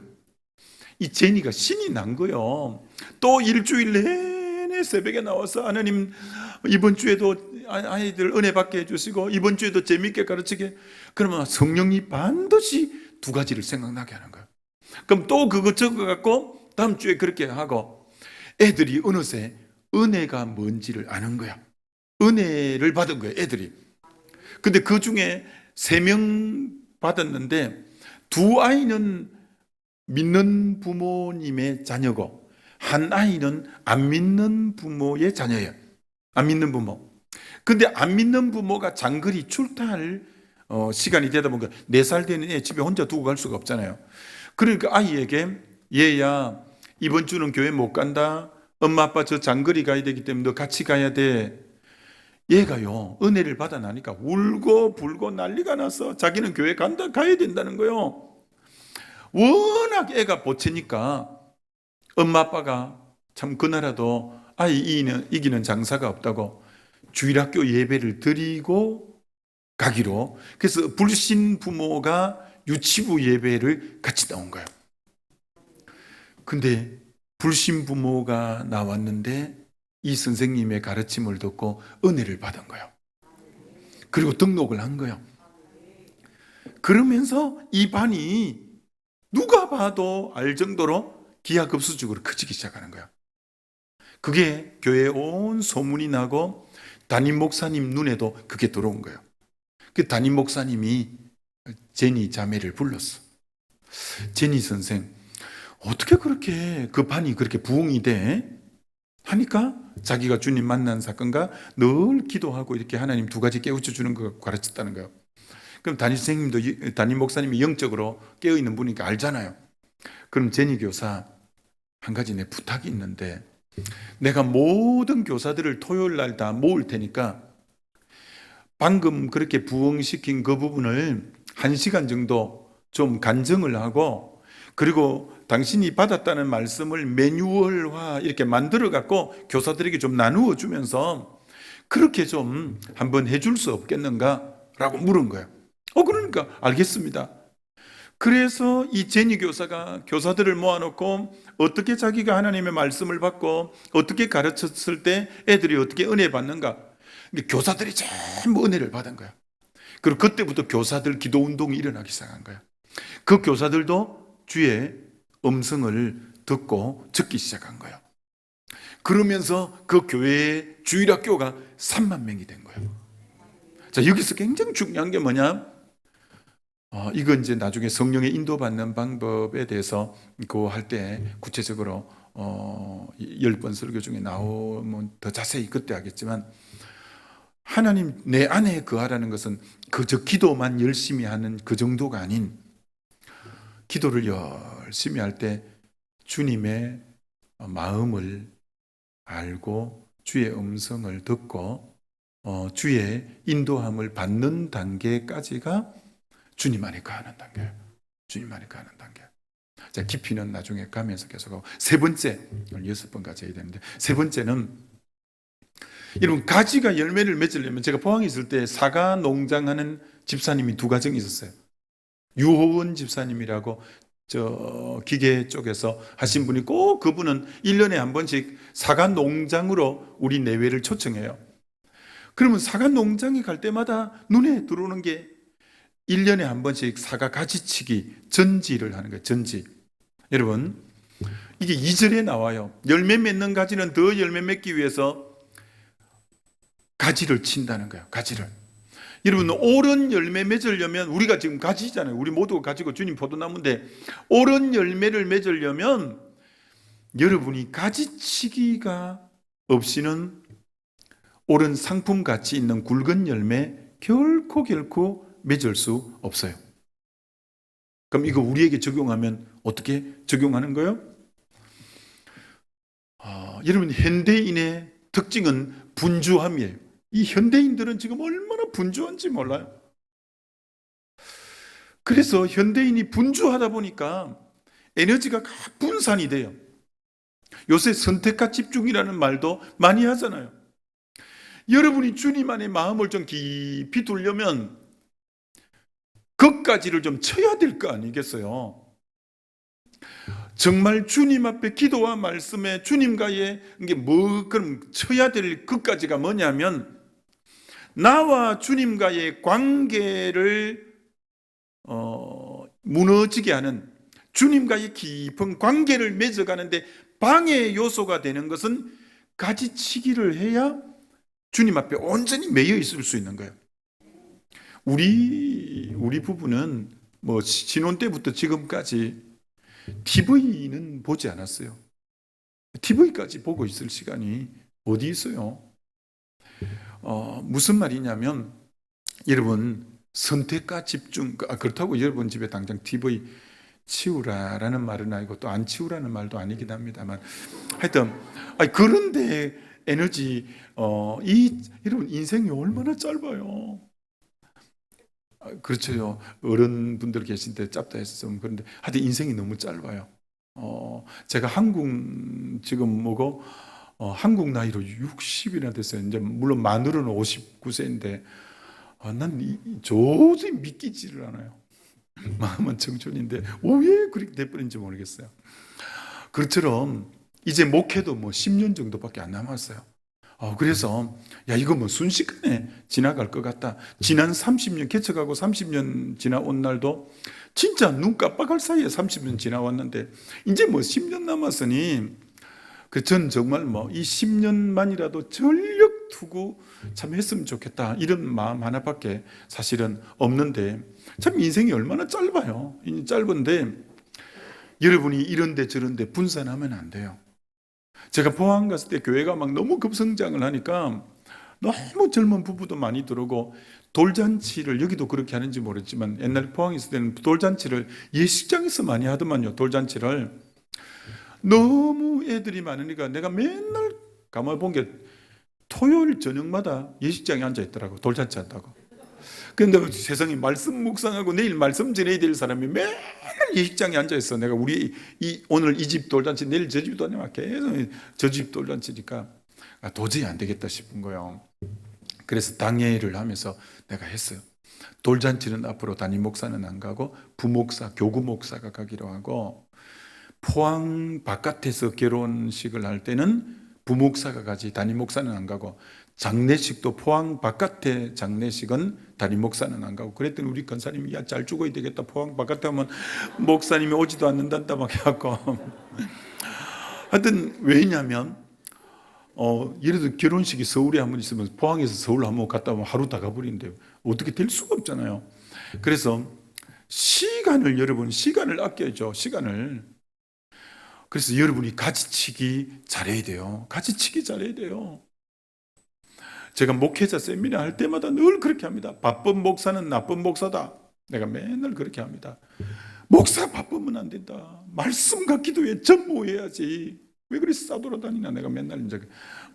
이 제니가 신이 난 거예요. 또 일주일 내내 새벽에 나와서 하나님, 이번 주에도 아이들 은혜 받게 해주시고 이번 주에도 재미있게 가르치게. 그러면 성령이 반드시 2가지를 생각나게 하는 거예요. 그럼 또 그거 적어갖고 다음 주에 그렇게 하고 애들이 어느새 은혜가 뭔지를 아는 거야. 은혜를 받은 거예요, 애들이. 근데 그 중에 3명 받았는데 2아이는 믿는 부모님의 자녀고 한 아이는 안 믿는 부모의 자녀예요. 안 믿는 부모. 근데 안 믿는 부모가 장거리 출타할 시간이 되다 보니까 4살 되는 애 집에 혼자 두고 갈 수가 없잖아요. 그러니까 아이에게 얘야 이번 주는 교회 못 간다. 엄마 아빠 저 장거리 가야 되기 때문에 너 같이 가야 돼. 얘가요 은혜를 받아 나니까 울고 불고 난리가 나서 자기는 교회 가야 된다는 거요. 워낙 애가 보채니까 엄마 아빠가 참 그나라도 아이 이기는 장사가 없다고 주일학교 예배를 드리고 가기로. 그래서 불신 부모가 유치부 예배를 같이 나온 거예요. 근데 불신 부모가 나왔는데 이 선생님의 가르침을 듣고 은혜를 받은 거예요. 그리고 등록을 한 거예요. 그러면서 이 반이 누가 봐도 알 정도로 기하급수적으로 커지기 시작하는 거예요. 그게 교회에 온 소문이 나고 담임 목사님 눈에도 그게 들어온 거예요. 그 담임 목사님이 제니 자매를 불렀어. 제니 선생, 어떻게 그렇게 그 반이 그렇게 부흥이 돼? 하니까 자기가 주님 만난 사건과 늘 기도하고 이렇게 하나님 2가지 깨우쳐 주는 거 가르쳤다는 거예요. 그럼 담임 목사님이 영적으로 깨어있는 분이니까 알잖아요. 그럼 제니 교사, 한 가지 내 부탁이 있는데 내가 모든 교사들을 토요일 날 다 모을 테니까 방금 그렇게 부흥시킨 그 부분을 1시간 정도 좀 간증을 하고, 그리고 당신이 받았다는 말씀을 매뉴얼화 이렇게 만들어 갖고 교사들에게 좀 나누어 주면서 그렇게 좀 한번 해줄 수 없겠는가? 라고 물은 거예요. 그러니까 알겠습니다. 그래서 이 제니 교사가 교사들을 모아놓고 어떻게 자기가 하나님의 말씀을 받고 어떻게 가르쳤을 때 애들이 어떻게 은혜 받는가, 교사들이 전부 은혜를 받은 거야. 그리고 그때부터 교사들 기도 운동이 일어나기 시작한 거야. 그 교사들도 주의 음성을 듣고 듣기 시작한 거예요. 그러면서 그 교회의 주일학교가 3만 명이 된 거예요. 자, 여기서 굉장히 중요한 게 뭐냐? 이건 이제 나중에 성령의 인도받는 방법에 대해서 그 할 때 구체적으로 10번 설교 중에 나오면 더 자세히 그때 하겠지만, 하나님 내 안에 거하라는 것은 그저 기도만 열심히 하는 그 정도가 아닌, 기도를 열심히 할 때 주님의 마음을 알고 주의 음성을 듣고 주의 인도함을 받는 단계까지가 주님 안에 거하는 단계예요. 주님 안에 거하는 단계. 자, 깊이는 나중에 가면서 계속하고, 3번째, 6번 가져야 되는데, 3번째는 여러분, 가지가 열매를 맺으려면, 제가 포항에 있을 때 사과 농장하는 집사님이 2가정이 있었어요. 유호원 집사님이라고 저 기계 쪽에서 하신 분이, 꼭 그분은 1년에 한 번씩 사과 농장으로 우리 내외를 초청해요. 그러면 사과 농장에 갈 때마다 눈에 들어오는 게 1년에 한 번씩 사과 가지치기 전지를 하는 거예요. 전지. 여러분, 이게 2절에 나와요. 열매 맺는 가지는 더 열매 맺기 위해서 가지를 친다는 거예요. 가지를. 여러분, 옳은 열매 맺으려면, 우리가 지금 가지잖아요. 우리 모두가 가지고 주님 포도나무인데, 옳은 열매를 맺으려면 여러분이 가지치기가 없이는 옳은 상품 가치 있는 굵은 열매 결코 맺을 수 없어요. 그럼 이거 우리에게 적용하면 어떻게 적용하는 거예요? 여러분, 현대인의 특징은 분주함이에요. 이 현대인들은 지금 얼마나 분주한지 몰라요. 그래서 현대인이 분주하다 보니까 에너지가 각 분산이 돼요. 요새 선택과 집중이라는 말도 많이 하잖아요. 여러분이 주님 안에 마음을 좀 깊이 두려면 그것까지를 좀 쳐야 될 거 아니겠어요? 정말 주님 앞에 기도와 말씀에 주님과의 이게 그럼 쳐야 될 것까지가 뭐냐면, 나와 주님과의 관계를 무너지게 하는, 주님과의 깊은 관계를 맺어가는데 방해 요소가 되는 것은 가지치기를 해야 주님 앞에 온전히 매여 있을 수 있는 거예요. 우리 부부는 신혼 때부터 지금까지 TV는 보지 않았어요. TV까지 보고 있을 시간이 어디 있어요? 무슨 말이냐면, 여러분, 선택과 집중. 그렇다고 여러분 집에 당장 TV 치우라라는 말은 아니고 또 안 치우라는 말도 아니긴 합니다만, 하여튼 그런데 에너지, 여러분 인생이 얼마나 짧아요. 그렇죠. 어른분들 계실 때 짧다 했으면 그런데 하여튼 인생이 너무 짧아요. 제가 지금 뭐고 한국 나이로 60이나 됐어요. 이제 물론 만으로는 59세인데 난 도저히 믿기지를 않아요. 마음은 청춘인데 왜 그렇게 돼버린지 모르겠어요. 그처럼 이제 목회도 뭐 10년 정도밖에 안 남았어요. 그래서 이거 뭐 순식간에 지나갈 것 같다. 지난 30년 개척하고 30년 지나온 날도 진짜 눈 깜빡할 사이에 30년 지나왔는데 이제 뭐 10년 남았으니 전 정말 뭐 이 10년만이라도 전력 투구 참 했으면 좋겠다, 이런 마음 하나밖에 사실은 없는데, 참 인생이 얼마나 짧아요. 짧은데 여러분이 이런데 저런데 분산하면 안 돼요. 제가 포항 갔을 때 교회가 막 너무 급성장을 하니까 너무 젊은 부부도 많이 들어오고, 돌잔치를, 여기도 그렇게 하는지 모르지만 옛날 포항에 있을 때는 돌잔치를 예식장에서 많이 하더만요. 돌잔치를 너무 애들이 많으니까 내가 맨날 가만히 본 게 토요일 저녁마다 예식장에 앉아 있더라고, 돌잔치 한다고. 근데 세상에 말씀 묵상하고 내일 말씀 전해야 될 사람이 맨날 예식장에 앉아 있어. 내가 오늘 이 집 돌잔치, 내일 저 집 돌잔치, 계속 저 집 돌잔치니까 도저히 안 되겠다 싶은 거예요. 그래서 당회를 하면서 내가 했어요. 돌잔치는 앞으로 담임 목사는 안 가고 부목사, 교구 목사가 가기로 하고, 포항 바깥에서 결혼식을 할 때는 부목사가 가지 담임 목사는 안 가고, 장례식도 포항 바깥에 장례식은 담임 목사는 안 가고. 그랬더니 우리 권사님이 잘 죽어야 되겠다, 포항 바깥에 하면 목사님이 오지도 않는단다 막 해갖고 하여튼 왜냐면 예를 들어 결혼식이 서울에 한 번 있으면 포항에서 서울 한 번 갔다 오면 하루 다 가버리는데 어떻게 될 수가 없잖아요. 그래서 시간을 아껴야죠. 시간을. 그래서 여러분이 가지치기 잘해야 돼요. 가지치기 잘해야 돼요. 제가 목회자 세미나 할 때마다 늘 그렇게 합니다. 바쁜 목사는 나쁜 목사다. 내가 맨날 그렇게 합니다. 목사 바쁘면 안 된다. 말씀과 기도에 전무해야지. 왜 그리 싸돌아다니나. 내가 맨날 이제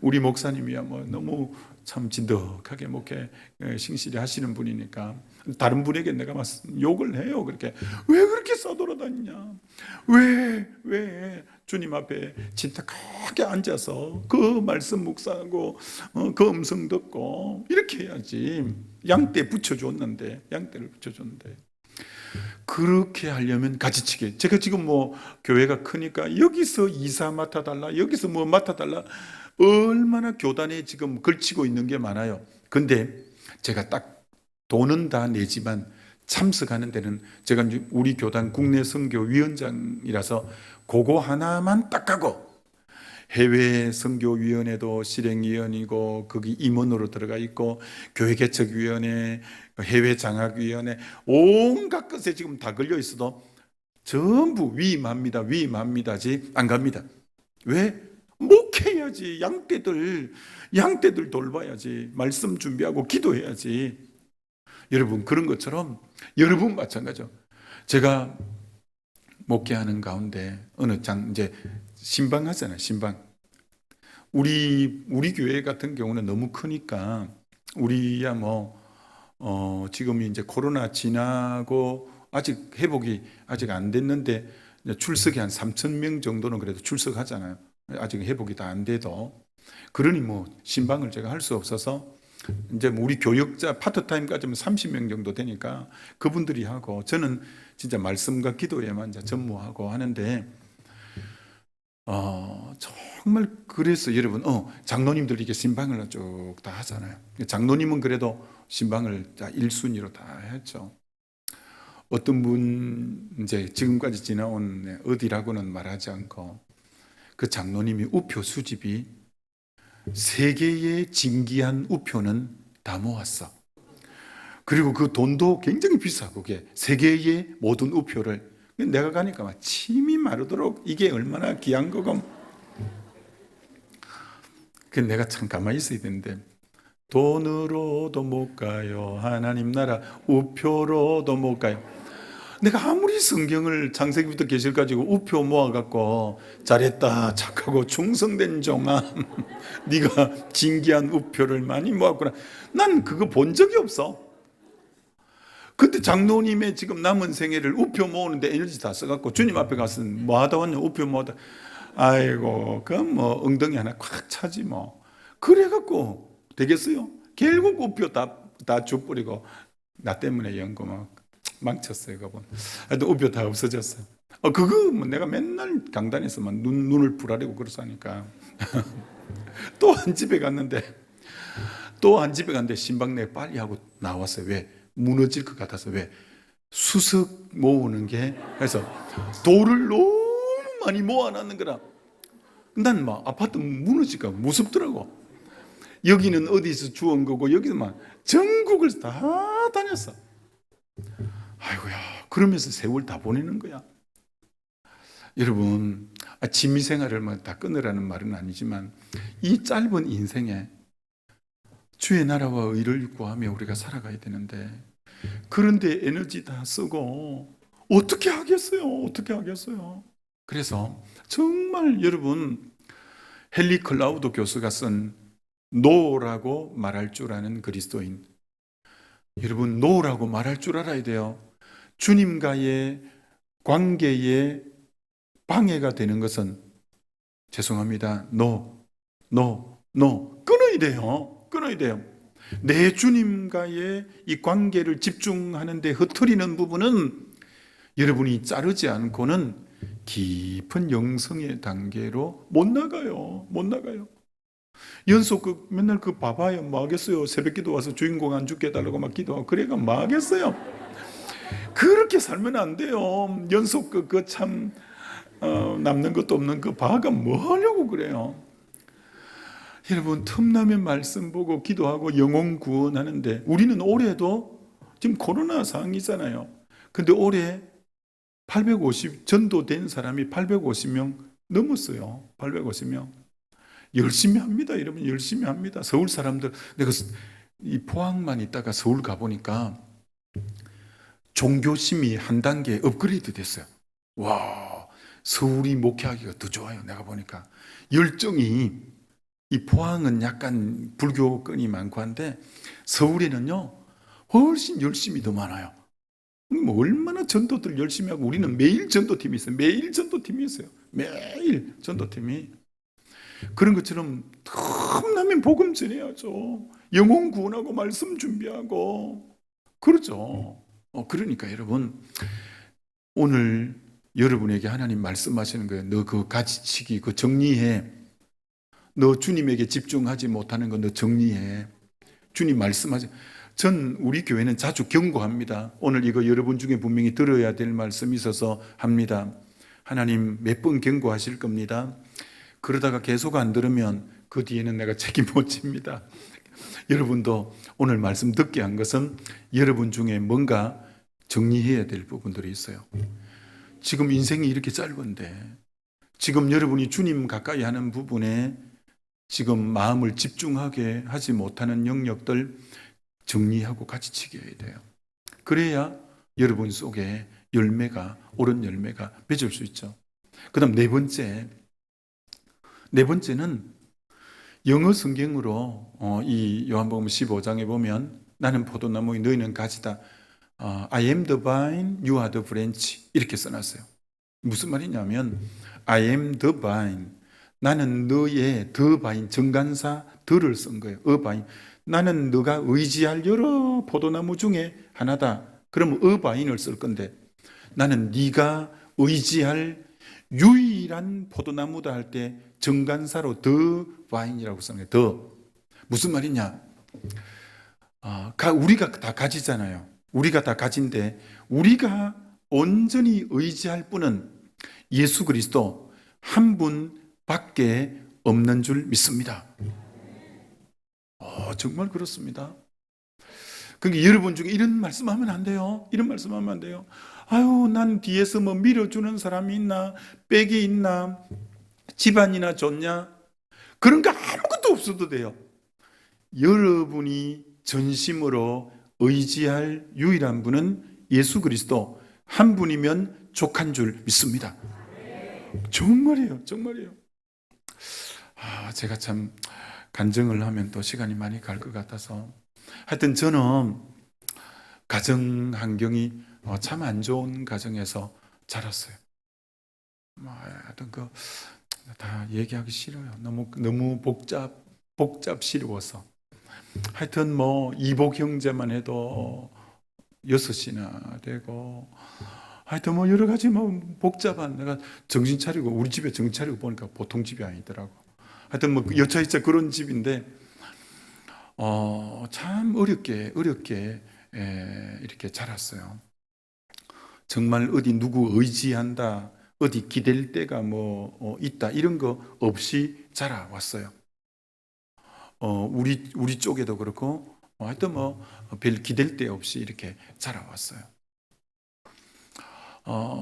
우리 목사님이야 뭐 너무 참 진득하게 목회 신실히 하시는 분이니까 다른 분에게 내가 막 욕을 해요. 그렇게 왜 그렇게 싸돌아다니냐. 왜 주님 앞에 진득하게 앉아서 그 말씀 묵상하고 그 음성 듣고 이렇게 해야지. 양떼 붙여줬는데, 양떼를 붙여줬는데. 그렇게 하려면 가지치기. 제가 지금 뭐 교회가 크니까 여기서 이사 맡아달라, 여기서 뭐 맡아달라, 얼마나 교단에 지금 걸치고 있는 게 많아요. 근데 제가 딱 돈은 다 내지만 참석하는 데는 제가 우리 교단 국내 선교위원장이라서 그거 하나만 딱 하고, 해외 선교위원회도 실행위원이고 거기 임원으로 들어가 있고, 교회개척위원회, 해외 장학위원회, 온갖 것에 지금 다 걸려 있어도 전부 위임합니다지 안 갑니다. 왜? 목회해야지. 양떼들 돌봐야지. 말씀 준비하고 기도해야지. 여러분, 그런 것처럼 여러분 마찬가지죠. 제가 목회하는 가운데 이제 신방하잖아요. 신방. 우리 교회 같은 경우는 너무 크니까 우리야 지금 이제 코로나 지나고 아직 회복이 아직 안 됐는데 출석이 한 3,000명 정도는 그래도 출석하잖아요. 아직 회복이 다 안 돼도. 그러니 신방을 제가 할 수 없어서 이제 우리 교역자 파트타임까지는 30명 정도 되니까 그분들이 하고, 저는 진짜 말씀과 기도에만 전무하고 하는데, 정말 그래서 여러분, 장로님들이 이렇게 신방을 쭉 다 하잖아요. 장로님은 그래도 신방을 1순위로 다 했죠. 어떤 분, 이제 지금까지 지나온 어디라고는 말하지 않고, 그 장로님이 우표 수집이 세계의 진귀한 우표는 다 모았어. 그리고 그 돈도 굉장히 비싸고, 그게 세계의 모든 우표를. 내가 가니까 막 침이 마르도록 이게 얼마나 귀한 거고. 그 내가 참 가만히 있어야 되는데, 돈으로도 못 가요. 하나님 나라 우표로도 못 가요. 내가 아무리 성경을 창세기부터 계시까지 우표 모아갖고 잘했다 착하고 충성된 종아 네가 진귀한 우표를 많이 모았구나, 난 그거 본 적이 없어. 근데 장로님의 지금 남은 생애를 우표 모으는데 에너지 다 써갖고 주님 앞에 가서 뭐 하다 왔냐, 우표 모으다. 아이고 그럼 뭐 엉덩이 하나 꽉 차지 뭐. 그래갖고 되겠어요? 결국 우표 다 줘버리고 나 때문에 연구 막 망쳤어요. 그분. 하여튼 우표 다 없어졌어요. 그거 뭐 내가 맨날 강단에서 막 눈을 부라리고 그러서 하니까 또 한 집에 갔는데 신방내 빨리 하고 나왔어요. 왜? 무너질 것 같아서. 왜? 수석 모으는 게. 그래서 돌을 너무 많이 모아놨는 거라. 난 막 아파트 무너질까 무섭더라고. 여기는 어디서 주운 거고 여기는 막 전국을 다 다녔어. 아이고야, 그러면서 세월 다 보내는 거야. 여러분, 취미생활을 뭐 다 끊으라는 말은 아니지만 이 짧은 인생에 주의 나라와 의를 구하며 우리가 살아가야 되는데, 그런데 에너지 다 쓰고 어떻게 하겠어요? 어떻게 하겠어요? 그래서 정말 여러분, 헨리 클라우드 교수가 쓴 노라고 말할 줄 아는 그리스도인, 여러분 노라고 말할 줄 알아야 돼요. 주님과의 관계에 방해가 되는 것은 죄송합니다. 끊어야 돼요. 끊어야 돼요. 내 주님과의 이 관계를 집중하는데 흐트리는 부분은 여러분이 자르지 않고는 깊은 영성의 단계로 못 나가요. 못 나가요. 연속 맨날 봐봐요. 뭐 하겠어요? 새벽기도 와서 주인공 안 죽게 해달라고 막 기도하고 그래가 뭐 하겠어요? 그렇게 살면 안 돼요. 연속 참 남는 것도 없는 봐가 뭐 하려고 그래요? 여러분, 틈나면 말씀 보고 기도하고 영혼 구원하는데, 우리는 올해도 지금 코로나 상황이잖아요. 근데 올해 850 전도된 사람이 850명 넘었어요. 850명. 열심히 합니다. 여러분, 열심히 합니다. 서울 사람들, 내가 이 포항만 있다가 서울 가보니까 종교심이 한 단계 업그레이드 됐어요. 와, 서울이 목회하기가 더 좋아요. 내가 보니까 열정이, 이 포항은 약간 불교권이 많고 한데 서울에는요 훨씬 열심히 더 많아요. 뭐 얼마나 전도들 열심히 하고, 우리는 매일 전도팀이 있어요. 매일 전도팀이 있어요. 매일 전도팀이. 그런 것처럼 틈나면 복음 전해야죠. 영혼 구원하고 말씀 준비하고 그러죠. 그러니까 여러분, 오늘 여러분에게 하나님 말씀하시는 거예요. 너 그 가지치기 정리해. 너 주님에게 집중하지 못하는 거 너 정리해. 주님 말씀하지. 전 우리 교회는 자주 경고합니다. 오늘 이거 여러분 중에 분명히 들어야 될 말씀이 있어서 합니다. 하나님 몇 번 경고하실 겁니다. 그러다가 계속 안 들으면 그 뒤에는 내가 책임 못 집니다. 여러분도 오늘 말씀 듣게 한 것은 여러분 중에 뭔가 정리해야 될 부분들이 있어요. 지금 인생이 이렇게 짧은데, 지금 여러분이 주님 가까이 하는 부분에 지금 마음을 집중하게 하지 못하는 영역들 정리하고 같이 지켜야 돼요. 그래야 여러분 속에 열매가, 옳은 열매가 맺을 수 있죠. 그 다음 네 번째는 영어 성경으로 이 요한복음 15장에 보면 나는 포도나무, 너희는 가지다. I am the vine, you are the branch 이렇게 써놨어요. 무슨 말이냐면 I am the vine, 나는 너의 the vine, 정관사 the를 쓴 거예요. a vine, 나는 너가 의지할 여러 포도나무 중에 하나다. 그러면 a vine을 쓸 건데, 나는 네가 의지할 유일한 포도나무다 할 때 정관사로 the vine이라고 쓰는 거예요. the. 무슨 말이냐? 우리가 다 가지잖아요. 우리가 다 가진데, 우리가 온전히 의지할 분은 예수 그리스도 한 분밖에 없는 줄 믿습니다. 정말 그렇습니다. 그러니까 여러분 중에 이런 말씀하면 안 돼요. 이런 말씀하면 안 돼요. 아유, 난 뒤에서 뭐 밀어주는 사람이 있나, 백이 있나, 집안이나 좋냐, 그런 거 아무것도 없어도 돼요. 여러분이 전심으로 의지할 유일한 분은 예수 그리스도 한 분이면 족한 줄 믿습니다. 정말이에요, 정말이에요. 제가 참 간증을 하면 또 시간이 많이 갈 것 같아서, 하여튼 저는 가정 환경이 참 안 좋은 가정에서 자랐어요. 하여튼 다 얘기하기 싫어요. 너무 복잡스러워서. 하여튼 이복 형제만 해도 6이나 되고, 하여튼 여러 가지 복잡한, 내가 정신 차리고 우리 집에 정신 차리고 보니까 보통 집이 아니더라고. 하여튼 여차저차 그런 집인데 참 어렵게 이렇게 자랐어요. 정말 어디 누구 의지한다, 어디 기댈 데가 있다, 이런 거 없이 자라왔어요. 우리 쪽에도 그렇고, 하여튼 별 기댈 데 없이 이렇게 자라왔어요.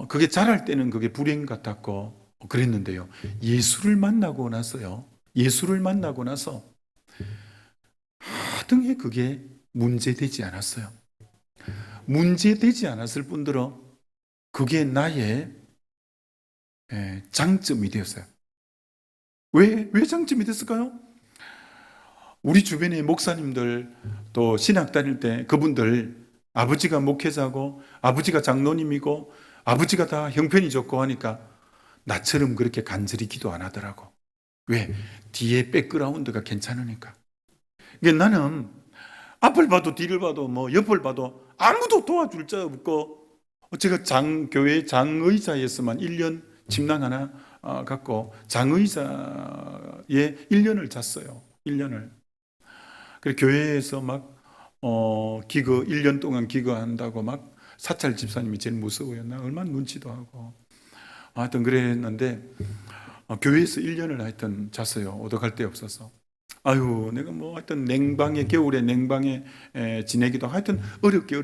그게 자랄 때는 그게 불행 같았고 그랬는데요. 예수를 만나고 나서요. 예수를 만나고 나서 하등에 그게 문제되지 않았어요. 문제되지 않았을 뿐더러 그게 나의 장점이 되었어요. 왜 장점이 됐을까요? 우리 주변의 목사님들, 또 신학 다닐 때 그분들, 아버지가 목회자고 아버지가 장로님이고 아버지가 다 형편이 좋고 하니까 나처럼 그렇게 간절히 기도 안 하더라고. 왜? 뒤에 백그라운드가 괜찮으니까. 나는 앞을 봐도 뒤를 봐도 옆을 봐도 아무도 도와줄 자 없고, 제가 교회 장의자에서만 1년 침낭 하나 갖고 장의자에 1년을 잤어요. 1년을. 그래서 교회에서 기거 1년 동안 기거한다고 사찰 집사님이 제일 무서워요. 나 얼마나 눈치도 하고. 하여튼 그랬는데 교회에서 1년을 하여튼 잤어요. 오덕할 데 없어서. 아유, 내가 하여튼 겨울에 냉방에 지내기도 하여튼 어렵게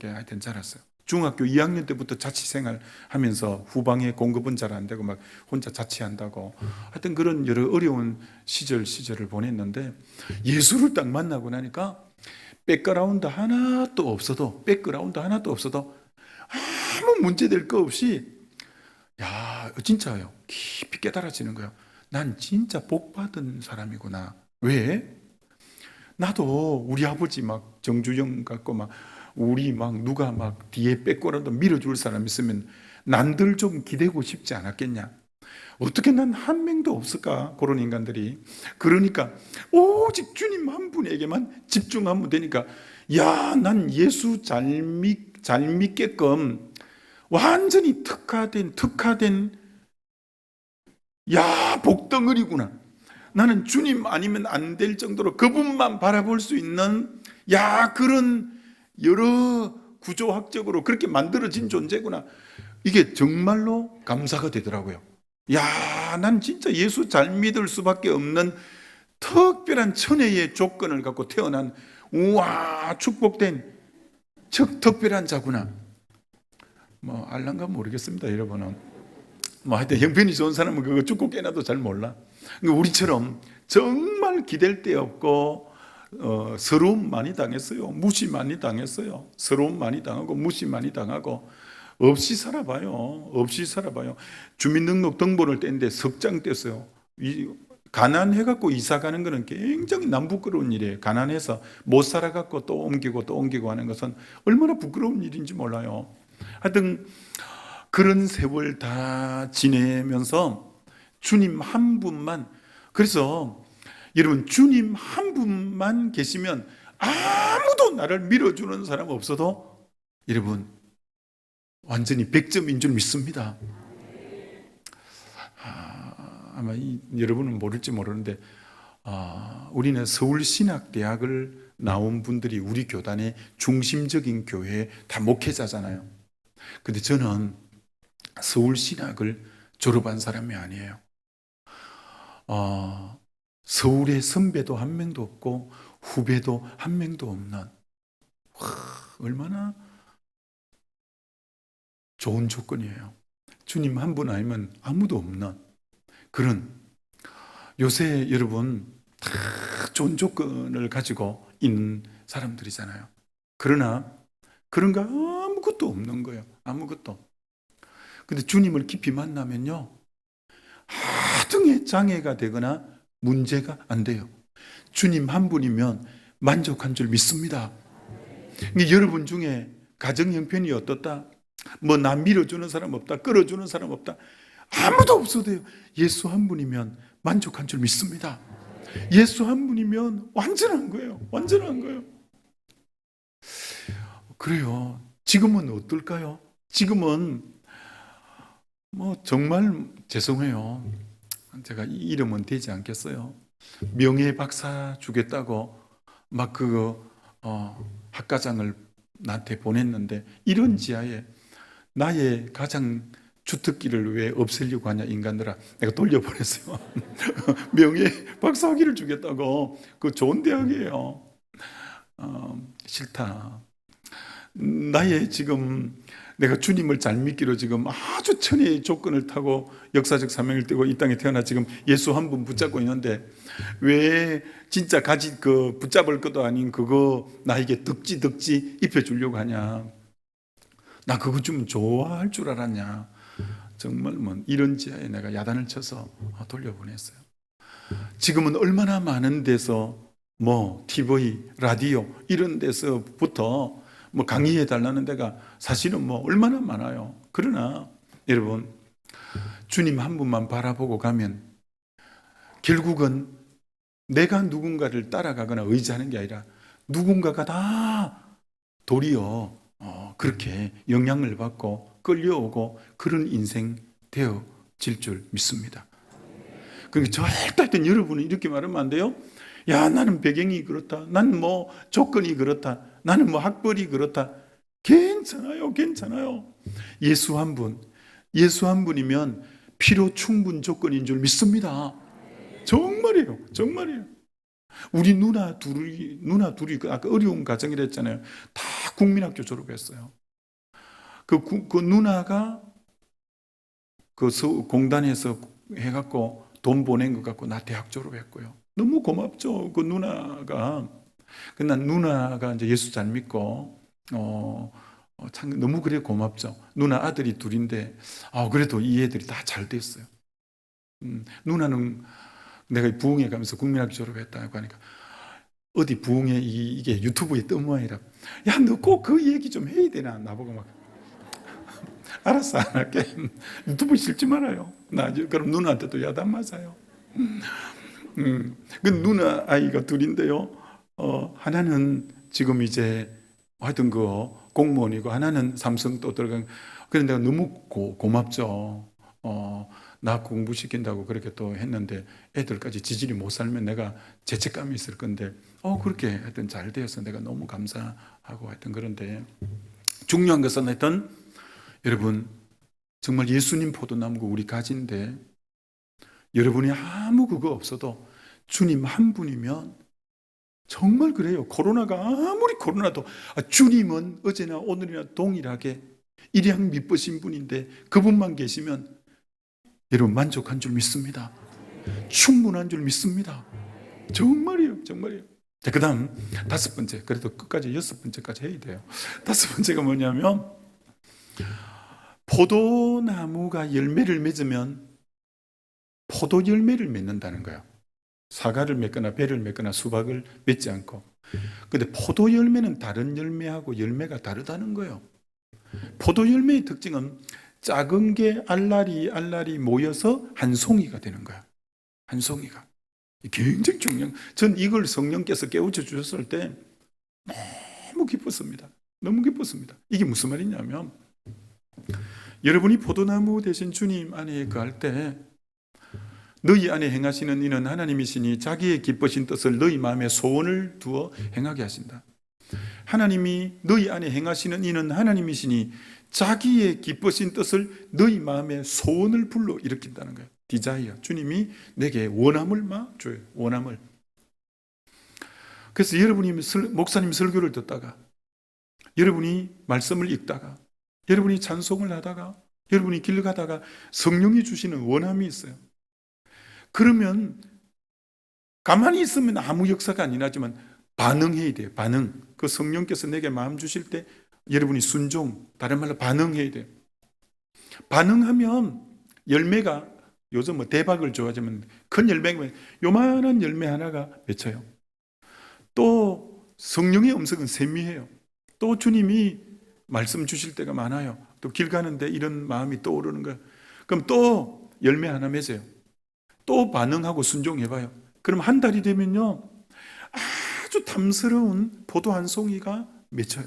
하여튼 자랐어요. 중학교 2학년 때부터 자취생활 하면서 후방에 공급은 잘 안 되고 혼자 자취한다고, 하여튼 그런 여러 어려운 시절을 보냈는데, 예수를 딱 만나고 나니까 백그라운드 하나도 없어도 아무 문제될 거 없이, 진짜요, 깊이 깨달아지는 거예요. 난 진짜 복 받은 사람이구나. 왜? 나도 우리 아버지 정주영 같고 우리 누가 뒤에 빼고라도 밀어줄 사람 있으면 난들 좀 기대고 싶지 않았겠냐? 어떻게 난 한 명도 없을까? 그런 인간들이. 그러니까 오직 주님 한 분에게만 집중하면 되니까, 난 예수 잘 믿게끔 완전히 특화된 복덩어리구나. 나는 주님 아니면 안 될 정도로 그분만 바라볼 수 있는 그런 여러 구조학적으로 그렇게 만들어진 존재구나. 이게 정말로 감사가 되더라고요. 난 진짜 예수 잘 믿을 수밖에 없는 특별한 천혜의 조건을 갖고 태어난, 축복된 특별한 자구나. 알란가 모르겠습니다, 여러분은. 하여튼 형편이 좋은 사람은 그거 죽고 깨나도 잘 몰라. 우리처럼 정말 기댈 데 없고 서러움 많이 당했어요. 무시 많이 당했어요. 서러움 많이 당하고 무시 많이 당하고 없이 살아봐요. 주민등록 등본을 뗐는데 석장 뗐어요. 가난해갖고 이사 가는 거는 굉장히 남 부끄러운 일이에요. 가난해서 못 살아갖고 또 옮기고 하는 것은 얼마나 부끄러운 일인지 몰라요. 하여튼 그런 세월 다 지내면서 주님 한 분만, 그래서 여러분, 주님 한 분만 계시면 아무도 나를 밀어주는 사람 없어도 여러분 완전히 100점인 줄 믿습니다. 아마 여러분은 모를지 모르는데 우리는 서울신학대학을 나온 분들이 우리 교단의 중심적인 교회에 다 목회자잖아요. 근데 저는 서울신학을 졸업한 사람이 아니에요. 서울에 선배도 한 명도 없고 후배도 한 명도 없는, 얼마나 좋은 조건이에요. 주님 한 분 아니면 아무도 없는 그런. 요새 여러분 다 좋은 조건을 가지고 있는 사람들이잖아요. 그러나 그런 거 아무것도 없는 거예요. 아무것도. 근데 주님을 깊이 만나면요, 하등의 장애가 되거나 문제가 안 돼요. 주님 한 분이면 만족한 줄 믿습니다. 근데 여러분 중에 가정 형편이 어떻다? 뭐 나 밀어주는 사람 없다, 끌어주는 사람 없다, 아무도 없어도요, 예수 한 분이면 만족한 줄 믿습니다. 예수 한 분이면 완전한 거예요. 완전한 거예요. 그래요. 지금은 어떨까요? 지금은 뭐 정말 죄송해요. 제가 이 이름은 되지 않겠어요. 명예 박사 주겠다고 막 학과장을 나한테 보냈는데, 이런 지하에 나의 가장 주특기를 왜 없애려고 하냐 인간들아, 내가 돌려보냈어요. 명예 박사학위를 주겠다고. 그 좋은 대학이에요. 싫다. 나의 지금 내가 주님을 잘 믿기로 지금 아주 천혜의 조건을 타고 역사적 사명을 띠고 이 땅에 태어나 지금 예수 한 분 붙잡고 있는데, 왜 진짜 붙잡을 것도 아닌 그거 나에게 덕지 입혀주려고 하냐. 나 그거 좀 좋아할 줄 알았냐. 정말 뭐 이런 지하에 내가 야단을 쳐서 돌려보냈어요. 지금은 얼마나 많은 데서 뭐 TV, 라디오 이런 데서부터 뭐 강의해 달라는 데가 사실은 뭐 얼마나 많아요. 그러나 여러분, 주님 한 분만 바라보고 가면 결국은 내가 누군가를 따라가거나 의지하는 게 아니라 누군가가 다 도리어 그렇게 영향을 받고 끌려오고 그런 인생 되어질 줄 믿습니다. 그러니까 절대 여러분은 이렇게 말하면 안 돼요. 야, 나는 배경이 그렇다, 나는 뭐 조건이 그렇다, 나는 뭐 학벌이 그렇다. 괜찮아요. 예수 한 분이면 필요 충분 조건인 줄 믿습니다. 정말이에요. 우리 누나 둘이 아까 어려운 가정이라 했잖아요. 다 국민학교 졸업했어요. 그 누나가 공단에서 해갖고 돈 보낸 것 같고 나 대학 졸업했고요. 너무 고맙죠. 그 누나가. 난 누나가 이제 예수 잘 믿고 참 너무 그래 고맙죠. 누나 아들이 둘인데 그래도 이 애들이 다 잘 됐어요. 누나는 내가 부흥회 가면서 국민학교 졸업했다고 하니까 어디 부흥회 이게 유튜브에 뜬 모양이라. 야, 너 꼭 그 얘기 좀 해야 되나 나보고 막. 알았어, 안 할게. 유튜브 싫지 말아요. 나 그럼 누나한테도 야단 맞아요. 그 누나 아이가 둘인데요. 하나는 지금 이제 하여튼 그 공무원이고 하나는 삼성 또 들어간. 그런데 내가 너무 고맙죠. 나 공부시킨다고 그렇게 또 했는데 애들까지 지질이 못 살면 내가 죄책감이 있을 건데 그렇게 하여튼 잘 되어서 내가 너무 감사하고 하여튼. 그런데 중요한 것은 하여튼 여러분, 정말 예수님 포도나무가 우리 가지인데 여러분이 아무 그거 없어도 주님 한 분이면 정말 그래요. 코로나가 아무리 코로나도 주님은 어제나 오늘이나 동일하게 일양 믿으신 분인데 그분만 계시면 여러분 만족한 줄 믿습니다. 충분한 줄 믿습니다. 정말이에요. 자, 그 다음 5번째, 그래도 끝까지 6번째까지 해야 돼요. 5번째가 뭐냐면, 포도나무가 열매를 맺으면 포도 열매를 맺는다는 거예요. 사과를 맺거나 배를 맺거나 수박을 맺지 않고. 근데 포도 열매는 다른 열매하고 열매가 다르다는 거예요. 포도 열매의 특징은 작은 게 알알이 모여서 한 송이가 되는 거야. 한 송이가. 굉장히 중요한. 전 이걸 성령께서 깨우쳐 주셨을 때 너무 기뻤습니다. 이게 무슨 말이냐면, 여러분이 포도나무 대신 주님 안에 거할 때 너희 안에 행하시는 이는 하나님이시니 자기의 기쁘신 뜻을 너희 마음에 소원을 두어 행하게 하신다. 하나님이 너희 안에 행하시는 이는 하나님이시니 자기의 기쁘신 뜻을 너희 마음에 소원을 불러 일으킨다는 거예요. 디자이어. 주님이 내게 원함을 막 줘요. 원함을. 그래서 여러분이 목사님 설교를 듣다가, 여러분이 말씀을 읽다가, 여러분이 찬송을 하다가, 여러분이 길 가다가 성령이 주시는 원함이 있어요. 그러면 가만히 있으면 아무 역사가 안 일어나지만 반응해야 돼요. 반응. 그 성령께서 내게 마음 주실 때 여러분이 순종, 다른 말로 반응해야 돼요. 반응하면 열매가, 요즘 뭐 대박을 좋아하지만 큰 열매가, 요만한 열매 하나가 맺혀요. 또 성령의 음성은 세미해요. 또 주님이 말씀 주실 때가 많아요. 또 길 가는데 이런 마음이 떠오르는 거예요. 그럼 또 열매 하나 맺어요. 또 반응하고 순종해봐요. 그럼 한 달이 되면요, 아주 탐스러운 포도 한 송이가 맺혀요.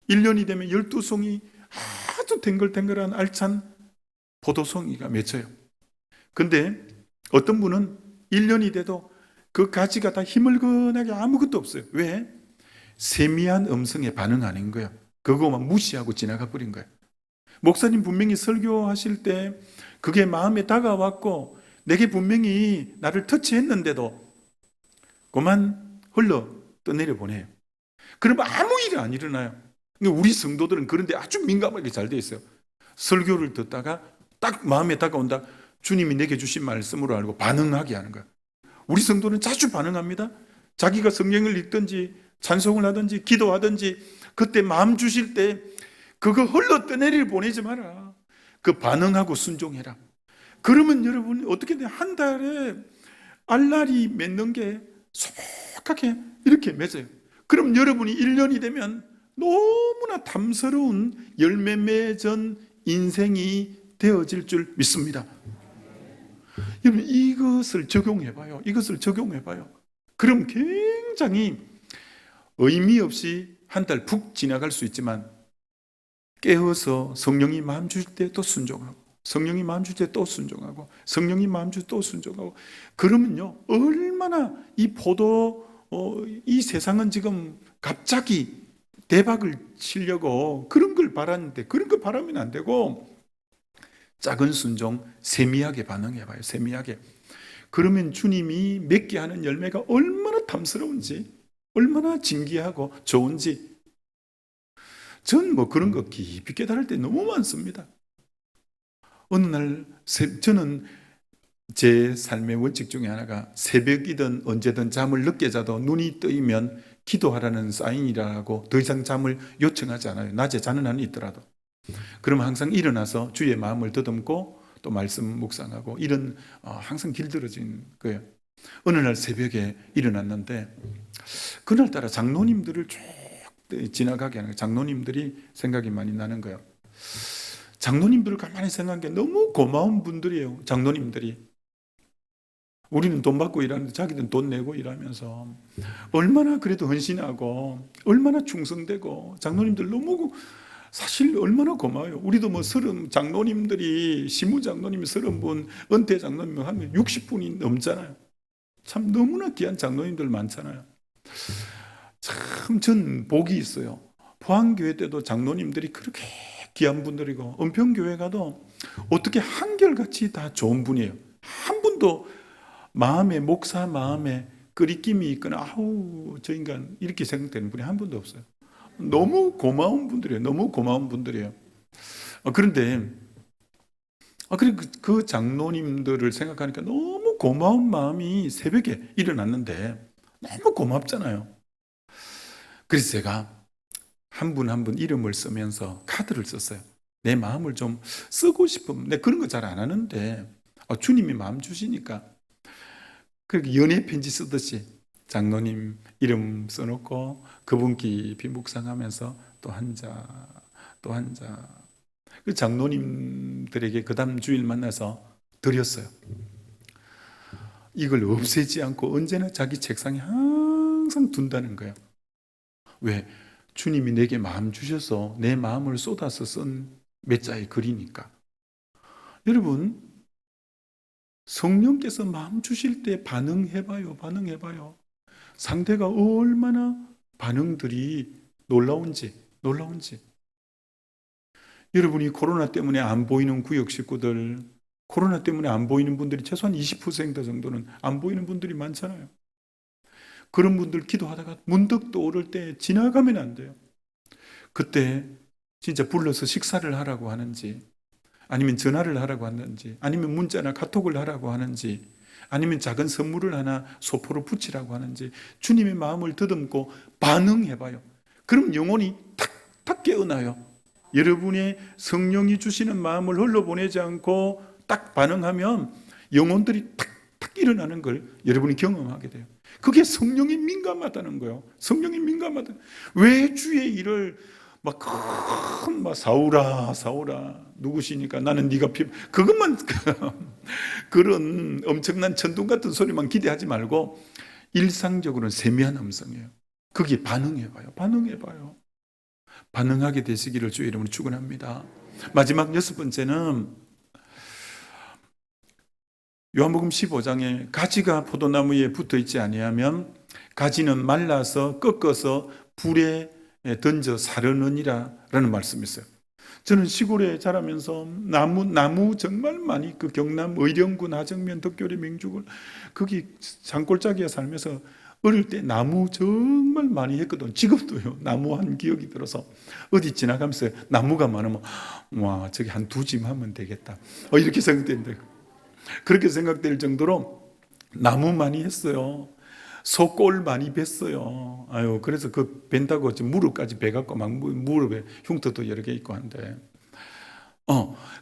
1년이 되면 12송이 아주 탱글탱글한 알찬 포도송이가 맺혀요. 근데 어떤 분은 1년이 돼도 그 가지가 다 희물건하게 아무것도 없어요. 왜? 세미한 음성에 반응하는 거예요. 그거만 무시하고 지나가 버린 거예요. 목사님 분명히 설교하실 때 그게 마음에 다가왔고 내게 분명히 나를 터치했는데도 그만 흘러 떠내려 보내요. 그러면 아무 일이 안 일어나요. 우리 성도들은 그런데 아주 민감하게 잘 돼 있어요. 설교를 듣다가 딱 마음에 다가온다. 주님이 내게 주신 말씀으로 알고 반응하게 하는 거예요. 우리 성도는 자주 반응합니다. 자기가 성경을 읽든지 찬송을 하든지 기도하든지 그때 마음 주실 때 그거 흘러 떠내리를 보내지 마라. 그 반응하고 순종해라. 그러면 여러분 어떻게 돼? 한 달에 알알이 맺는 게 소박하게 이렇게 맺어요. 그럼 여러분이 1년이 되면 너무나 탐스러운 열매 맺은 인생이 되어질 줄 믿습니다. 여러분 이것을 적용해봐요. 이것을 적용해봐요. 그럼 굉장히 의미 없이 한 달 푹 지나갈 수 있지만 깨어서 성령이 마음 주실 때 또 순종하고 성령이 마음 주실 때 또 순종하고 성령이 마음 주실 때 또 순종하고 그러면요 얼마나 이 포도 이 세상은 지금 갑자기 대박을 치려고 그런 걸 바랐는데 그런 거 바라면 안 되고 작은 순종 세미하게 반응해봐요. 세미하게. 그러면 주님이 맺게 하는 열매가 얼마나 탐스러운지 얼마나 진귀하고 좋은지 전 뭐 그런 거 깊이 깨달을 때 너무 많습니다. 어느 날 저는 제 삶의 원칙 중에 하나가 새벽이든 언제든 잠을 늦게 자도 눈이 뜨이면 기도하라는 사인이라고 더 이상 잠을 요청하지 않아요. 낮에 자는 한이 있더라도. 그럼 항상 일어나서 주의 마음을 더듬고 또 말씀 묵상하고 이런 항상 길들어진 거예요. 어느 날 새벽에 일어났는데 그날따라 장로님들을 쭉 지나가게 하는 거예요. 장로님들이 생각이 많이 나는 거예요. 장로님들을 가만히 생각한 게 너무 고마운 분들이에요. 장로님들이. 우리는 돈 받고 일하는데 자기들은 돈 내고 일하면서 얼마나 그래도 헌신하고 얼마나 충성되고 장로님들 너무 사실 얼마나 고마워요. 우리도 뭐 30 장로님들이 시무 장로님이 30분, 은퇴 장로님 하면 60분이 넘잖아요. 참 너무나 귀한 장로님들 많잖아요. 참 전 복이 있어요. 포항교회 때도 장로님들이 그렇게 귀한 분들이고 은평교회 가도 어떻게 한결같이 다 좋은 분이에요. 한 분도 마음에 목사 마음에 끄리낌이 있거나 아우 저 인간 이렇게 생각되는 분이 한 분도 없어요. 너무 고마운 분들이에요. 너무 고마운 분들이에요. 그런데 그 장로님들을 생각하니까 너무 고마운 마음이 새벽에 일어났는데 너무 고맙잖아요. 그래서 제가 한 분 한 분 이름을 쓰면서 카드를 썼어요. 내 마음을 좀 쓰고 싶으면 내 그런 거 잘 안 하는데 주님이 마음 주시니까 그렇게 연애 편지 쓰듯이 장로님 이름 써놓고 그분 깊이 묵상하면서 또 한 자, 또 한 자. 그 장로님들에게 그 다음 주일 만나서 드렸어요. 이걸 없애지 않고 언제나 자기 책상에 항상 둔다는 거예요. 왜? 주님이 내게 마음 주셔서 내 마음을 쏟아서 쓴 몇 자의 글이니까. 여러분, 성령께서 마음 주실 때 반응해봐요. 반응해봐요. 상대가 얼마나 반응들이 놀라운지. 여러분이 코로나 때문에 안 보이는 구역 식구들, 코로나 때문에 안 보이는 분들이 최소한 20% 정도는 안 보이는 분들이 많잖아요. 그런 분들 기도하다가 문득 떠오를 때 지나가면 안 돼요. 그때 진짜 불러서 식사를 하라고 하는지 아니면 전화를 하라고 하는지 아니면 문자나 카톡을 하라고 하는지 아니면 작은 선물을 하나 소포로 붙이라고 하는지 주님의 마음을 더듬고 반응해봐요. 그럼 영혼이 탁탁 깨어나요. 여러분의 성령이 주시는 마음을 흘러보내지 않고 딱 반응하면 영혼들이 탁탁 일어나는 걸 여러분이 경험하게 돼요. 그게 성령이 민감하다는 거예요. 성령이 민감하다. 왜 주의 일을 막 사울아 사울아 누구시니까 나는 네가 그것만 그런 엄청난 천둥 같은 소리만 기대하지 말고 일상적으로는 세미한 음성이에요. 거기에 반응해봐요. 반응해봐요. 반응하게 되시기를 주의 이름으로 축원합니다. 마지막 6번째는 요한복음 15장에 가지가 포도나무에 붙어 있지 아니하면 가지는 말라서 꺾어서 불에 던져 사르느니라 라는 말씀이 있어요. 저는 시골에 자라면서 나무 정말 많이 그 경남 의령군 하정면 덕교리 명주군 거기 산골짜기에 살면서 어릴 때 나무 정말 많이 했거든. 지금도요 나무 한 기억이 들어서 어디 지나가면서 나무가 많으면 와 저기 한 두 짐 하면 되겠다 이렇게 생각되는데 그렇게 생각될 정도로 나무 많이 했어요. 소골 많이 뱄어요. 아유, 그래서 그 벤다고 무릎까지 베갖고 막 무릎에 흉터도 여러 개 있고 한데.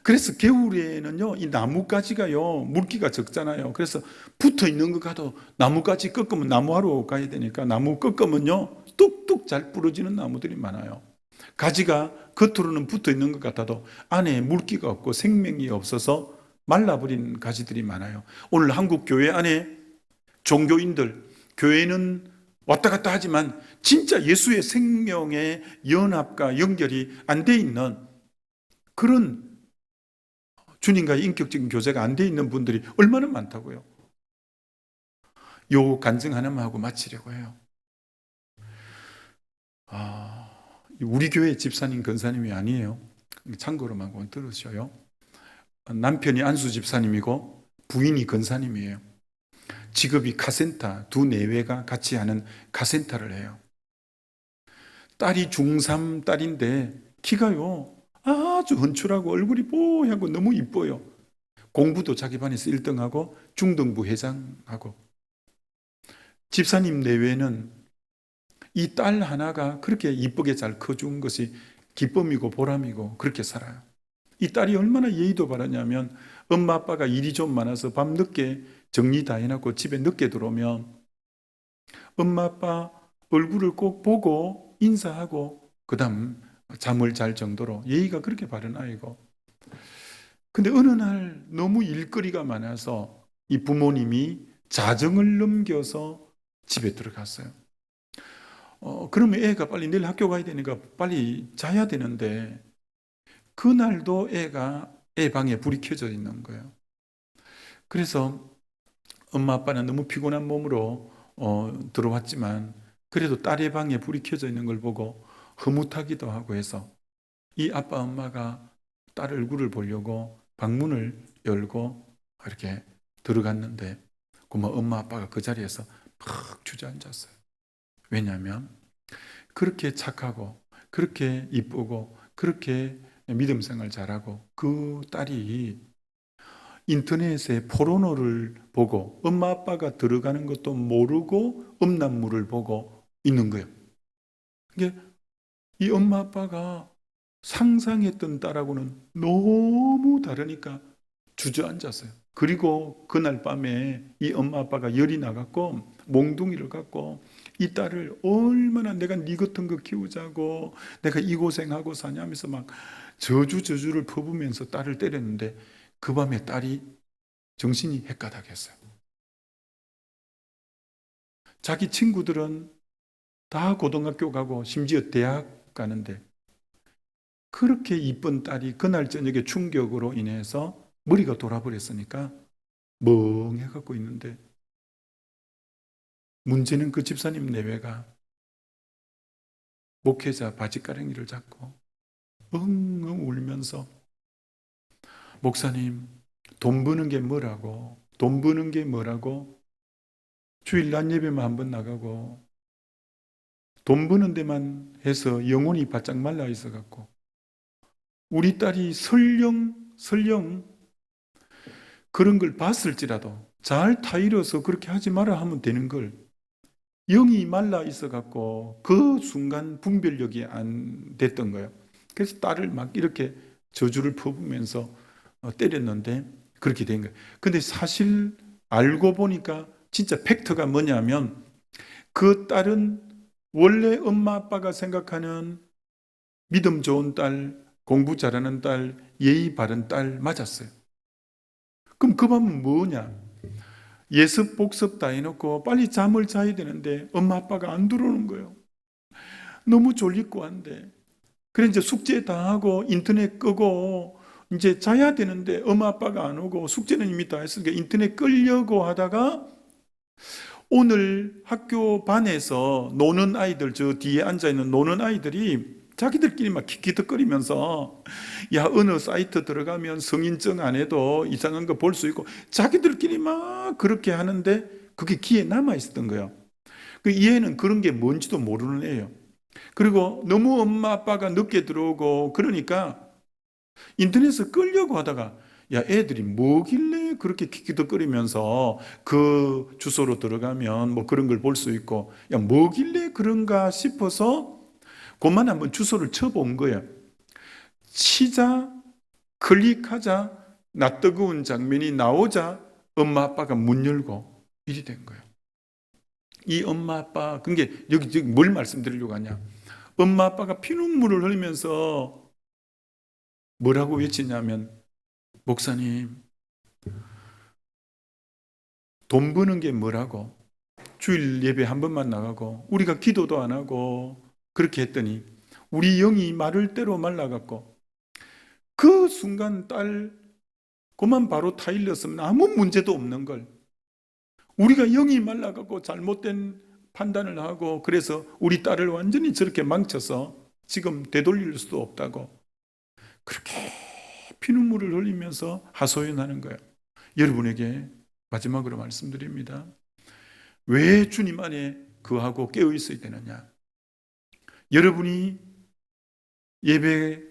그래서 겨울에는요, 이 나뭇가지가요, 물기가 적잖아요. 그래서 붙어 있는 것 같아도 나뭇가지 꺾으면 나무하러 가야 되니까 나무 꺾으면요, 뚝뚝 잘 부러지는 나무들이 많아요. 가지가 겉으로는 붙어 있는 것 같아도 안에 물기가 없고 생명이 없어서 말라버린 가지들이 많아요. 오늘 한국 교회 안에 종교인들, 교회는 왔다 갔다 하지만 진짜 예수의 생명의 연합과 연결이 안 돼 있는 그런 주님과의 인격적인 교제가 안 돼 있는 분들이 얼마나 많다고요. 요 간증 하나만 하고 마치려고 해요. 우리 교회 집사님 권사님이 아니에요. 참고로만 들으셔요. 남편이 안수 집사님이고 부인이 권사님이에요. 직업이 카센터, 두 내외가 같이 하는 카센터를 해요. 딸이 중3 딸인데 키가요 아주 헌출하고 얼굴이 뽀얗고 너무 이뻐요. 공부도 자기 반에서 1등하고 중등부 회장하고. 집사님 내외는 이 딸 하나가 그렇게 이쁘게 잘 커준 것이 기쁨이고 보람이고 그렇게 살아요. 이 딸이 얼마나 예의도 바라냐면 엄마 아빠가 일이 좀 많아서 밤늦게 정리 다 해놓고 집에 늦게 들어오면 엄마 아빠 얼굴을 꼭 보고 인사하고 그 다음 잠을 잘 정도로 예의가 그렇게 바른 아이고. 근데 어느 날 너무 일거리가 많아서 이 부모님이 자정을 넘겨서 집에 들어갔어요. 그러면 애가 빨리 내일 학교 가야 되니까 빨리 자야 되는데 그날도 애가 애 방에 불이 켜져 있는 거예요. 그래서 엄마 아빠는 너무 피곤한 몸으로 들어왔지만 그래도 딸의 방에 불이 켜져 있는 걸 보고 흐뭇하기도 하고 해서 이 아빠 엄마가 딸 얼굴을 보려고 방문을 열고 이렇게 들어갔는데 엄마 아빠가 그 자리에서 팍 주저앉았어요. 왜냐하면 그렇게 착하고 그렇게 이쁘고 그렇게 믿음 생활 잘하고 그 딸이 인터넷에 포르노를 보고 엄마 아빠가 들어가는 것도 모르고 음란물을 보고 있는 거예요. 이게 이 엄마 아빠가 상상했던 딸하고는 너무 다르니까 주저앉았어요. 그리고 그날 밤에 이 엄마 아빠가 열이 나갖고 몽둥이를 갖고 이 딸을 얼마나 내가 네 같은 거 키우자고 내가 이 고생하고 사냐면서 막 저주를 퍼부면서 딸을 때렸는데 그 밤에 딸이 정신이 헷가닥했어요. 자기 친구들은 다 고등학교 가고 심지어 대학 가는데 그렇게 이쁜 딸이 그날 저녁에 충격으로 인해서 머리가 돌아버렸으니까 멍해갖고 있는데 문제는 그 집사님 내외가 목회자 바지가랑이를 잡고 엉엉 울면서 목사님 돈 버는 게 뭐라고 돈 버는 게 뭐라고 주일 낮 예배만 한번 나가고 돈 버는 데만 해서 영혼이 바짝 말라 있어갖고 우리 딸이 설령 그런 걸 봤을지라도 잘 타일러서 그렇게 하지 마라 하면 되는 걸 영이 말라 있어 갖고 그 순간 분별력이 안 됐던 거예요. 그래서 딸을 막 이렇게 저주를 퍼부면서 때렸는데 그렇게 된 거예요. 근데 사실 알고 보니까 진짜 팩트가 뭐냐면 그 딸은 원래 엄마 아빠가 생각하는 믿음 좋은 딸, 공부 잘하는 딸, 예의 바른 딸 맞았어요. 그럼 그 밤은 뭐냐? 예습 복습 다 해놓고 빨리 잠을 자야 되는데 엄마 아빠가 안 들어오는 거예요. 너무 졸리고 한데. 그래 이제 숙제 다 하고 인터넷 끄고 이제 자야 되는데 엄마 아빠가 안 오고 숙제는 이미 다 했으니까 인터넷 끌려고 하다가 오늘 학교 반에서 노는 아이들, 저 뒤에 앉아있는 노는 아이들이 자기들끼리 막 킥킥거리면서 야 어느 사이트 들어가면 성인증 안 해도 이상한 거 볼 수 있고 자기들끼리 막 그렇게 하는데 그게 귀에 남아 있었던 거예요. 이 애는 그런 게 뭔지도 모르는 애예요. 그리고 너무 엄마 아빠가 늦게 들어오고 그러니까 인터넷에 끌려고 하다가 야 애들이 뭐길래 그렇게 킥킥거리면서 그 주소로 들어가면 뭐 그런 걸 볼 수 있고 야 뭐길래 그런가 싶어서 그만 한번 주소를 쳐본 거예요. 치자 클릭하자 낯뜨거운 장면이 나오자 엄마 아빠가 문 열고 일이 된 거예요. 이 엄마 아빠 그게 여기 뭘 말씀드리려고 하냐, 엄마 아빠가 피눈물을 흘리면서 뭐라고 외치냐면 목사님 돈 버는 게 뭐라고 주일 예배 한 번만 나가고 우리가 기도도 안 하고 그렇게 했더니 우리 영이 마를 대로 말라갖고 그 순간 딸 그만 바로 타일렀으면 아무 문제도 없는 걸 우리가 영이 말라갖고 잘못된 판단을 하고 그래서 우리 딸을 완전히 저렇게 망쳐서 지금 되돌릴 수도 없다고 그렇게 피눈물을 흘리면서 하소연하는 거예요. 여러분에게 마지막으로 말씀드립니다. 왜 주님 안에 거하고 깨어 있어야 되느냐? 여러분이 예배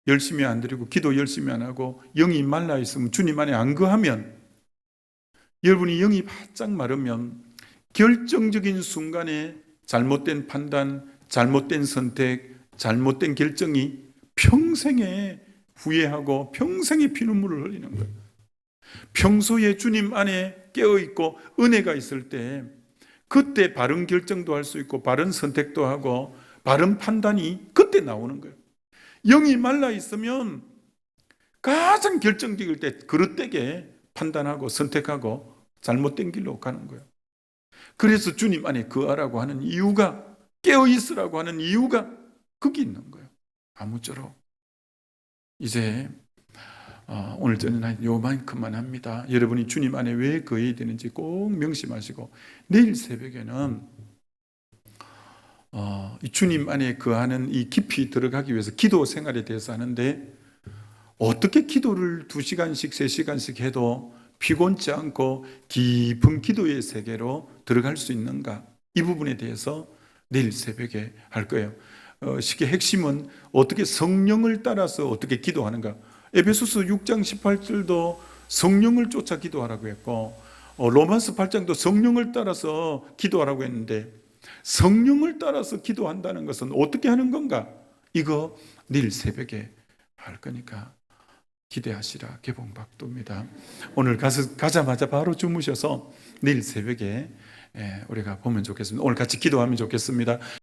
열심히 안 드리고 기도 열심히 안 하고 영이 말라 있으면 주님 안에 안 거하면 여러분이 영이 바짝 마르면 결정적인 순간에 잘못된 판단, 잘못된 선택, 잘못된 결정이 평생에 후회하고 평생에 피눈물을 흘리는 거예요. 평소에 주님 안에 깨어있고 은혜가 있을 때 그때 바른 결정도 할 수 있고 바른 선택도 하고 바른 판단이 그때 나오는 거예요. 영이 말라 있으면 가장 결정적일 때 그릇되게 판단하고 선택하고 잘못된 길로 가는 거예요. 그래서 주님 안에 거하라고 하는 이유가 깨어있으라고 하는 이유가 거기 있는 거예요. 아무쪼록 이제 오늘 저는 요만큼만 합니다. 여러분이 주님 안에 왜 거해야 되는지 꼭 명심하시고 내일 새벽에는 주님 안에 거하는 이 깊이 들어가기 위해서 기도 생활에 대해서 하는데 어떻게 기도를 2시간씩 3시간씩 해도 피곤치 않고 깊은 기도의 세계로 들어갈 수 있는가, 이 부분에 대해서 내일 새벽에 할 거예요. 쉽게 핵심은 어떻게 성령을 따라서 어떻게 기도하는가. 에베소서 6장 18절도 성령을 쫓아 기도하라고 했고 로마서 8장도 성령을 따라서 기도하라고 했는데 성령을 따라서 기도한다는 것은 어떻게 하는 건가? 이거 내일 새벽에 할 거니까 기대하시라. 개봉박도입니다. 오늘 가자마자 바로 주무셔서 내일 새벽에 우리가 보면 좋겠습니다. 오늘 같이 기도하면 좋겠습니다.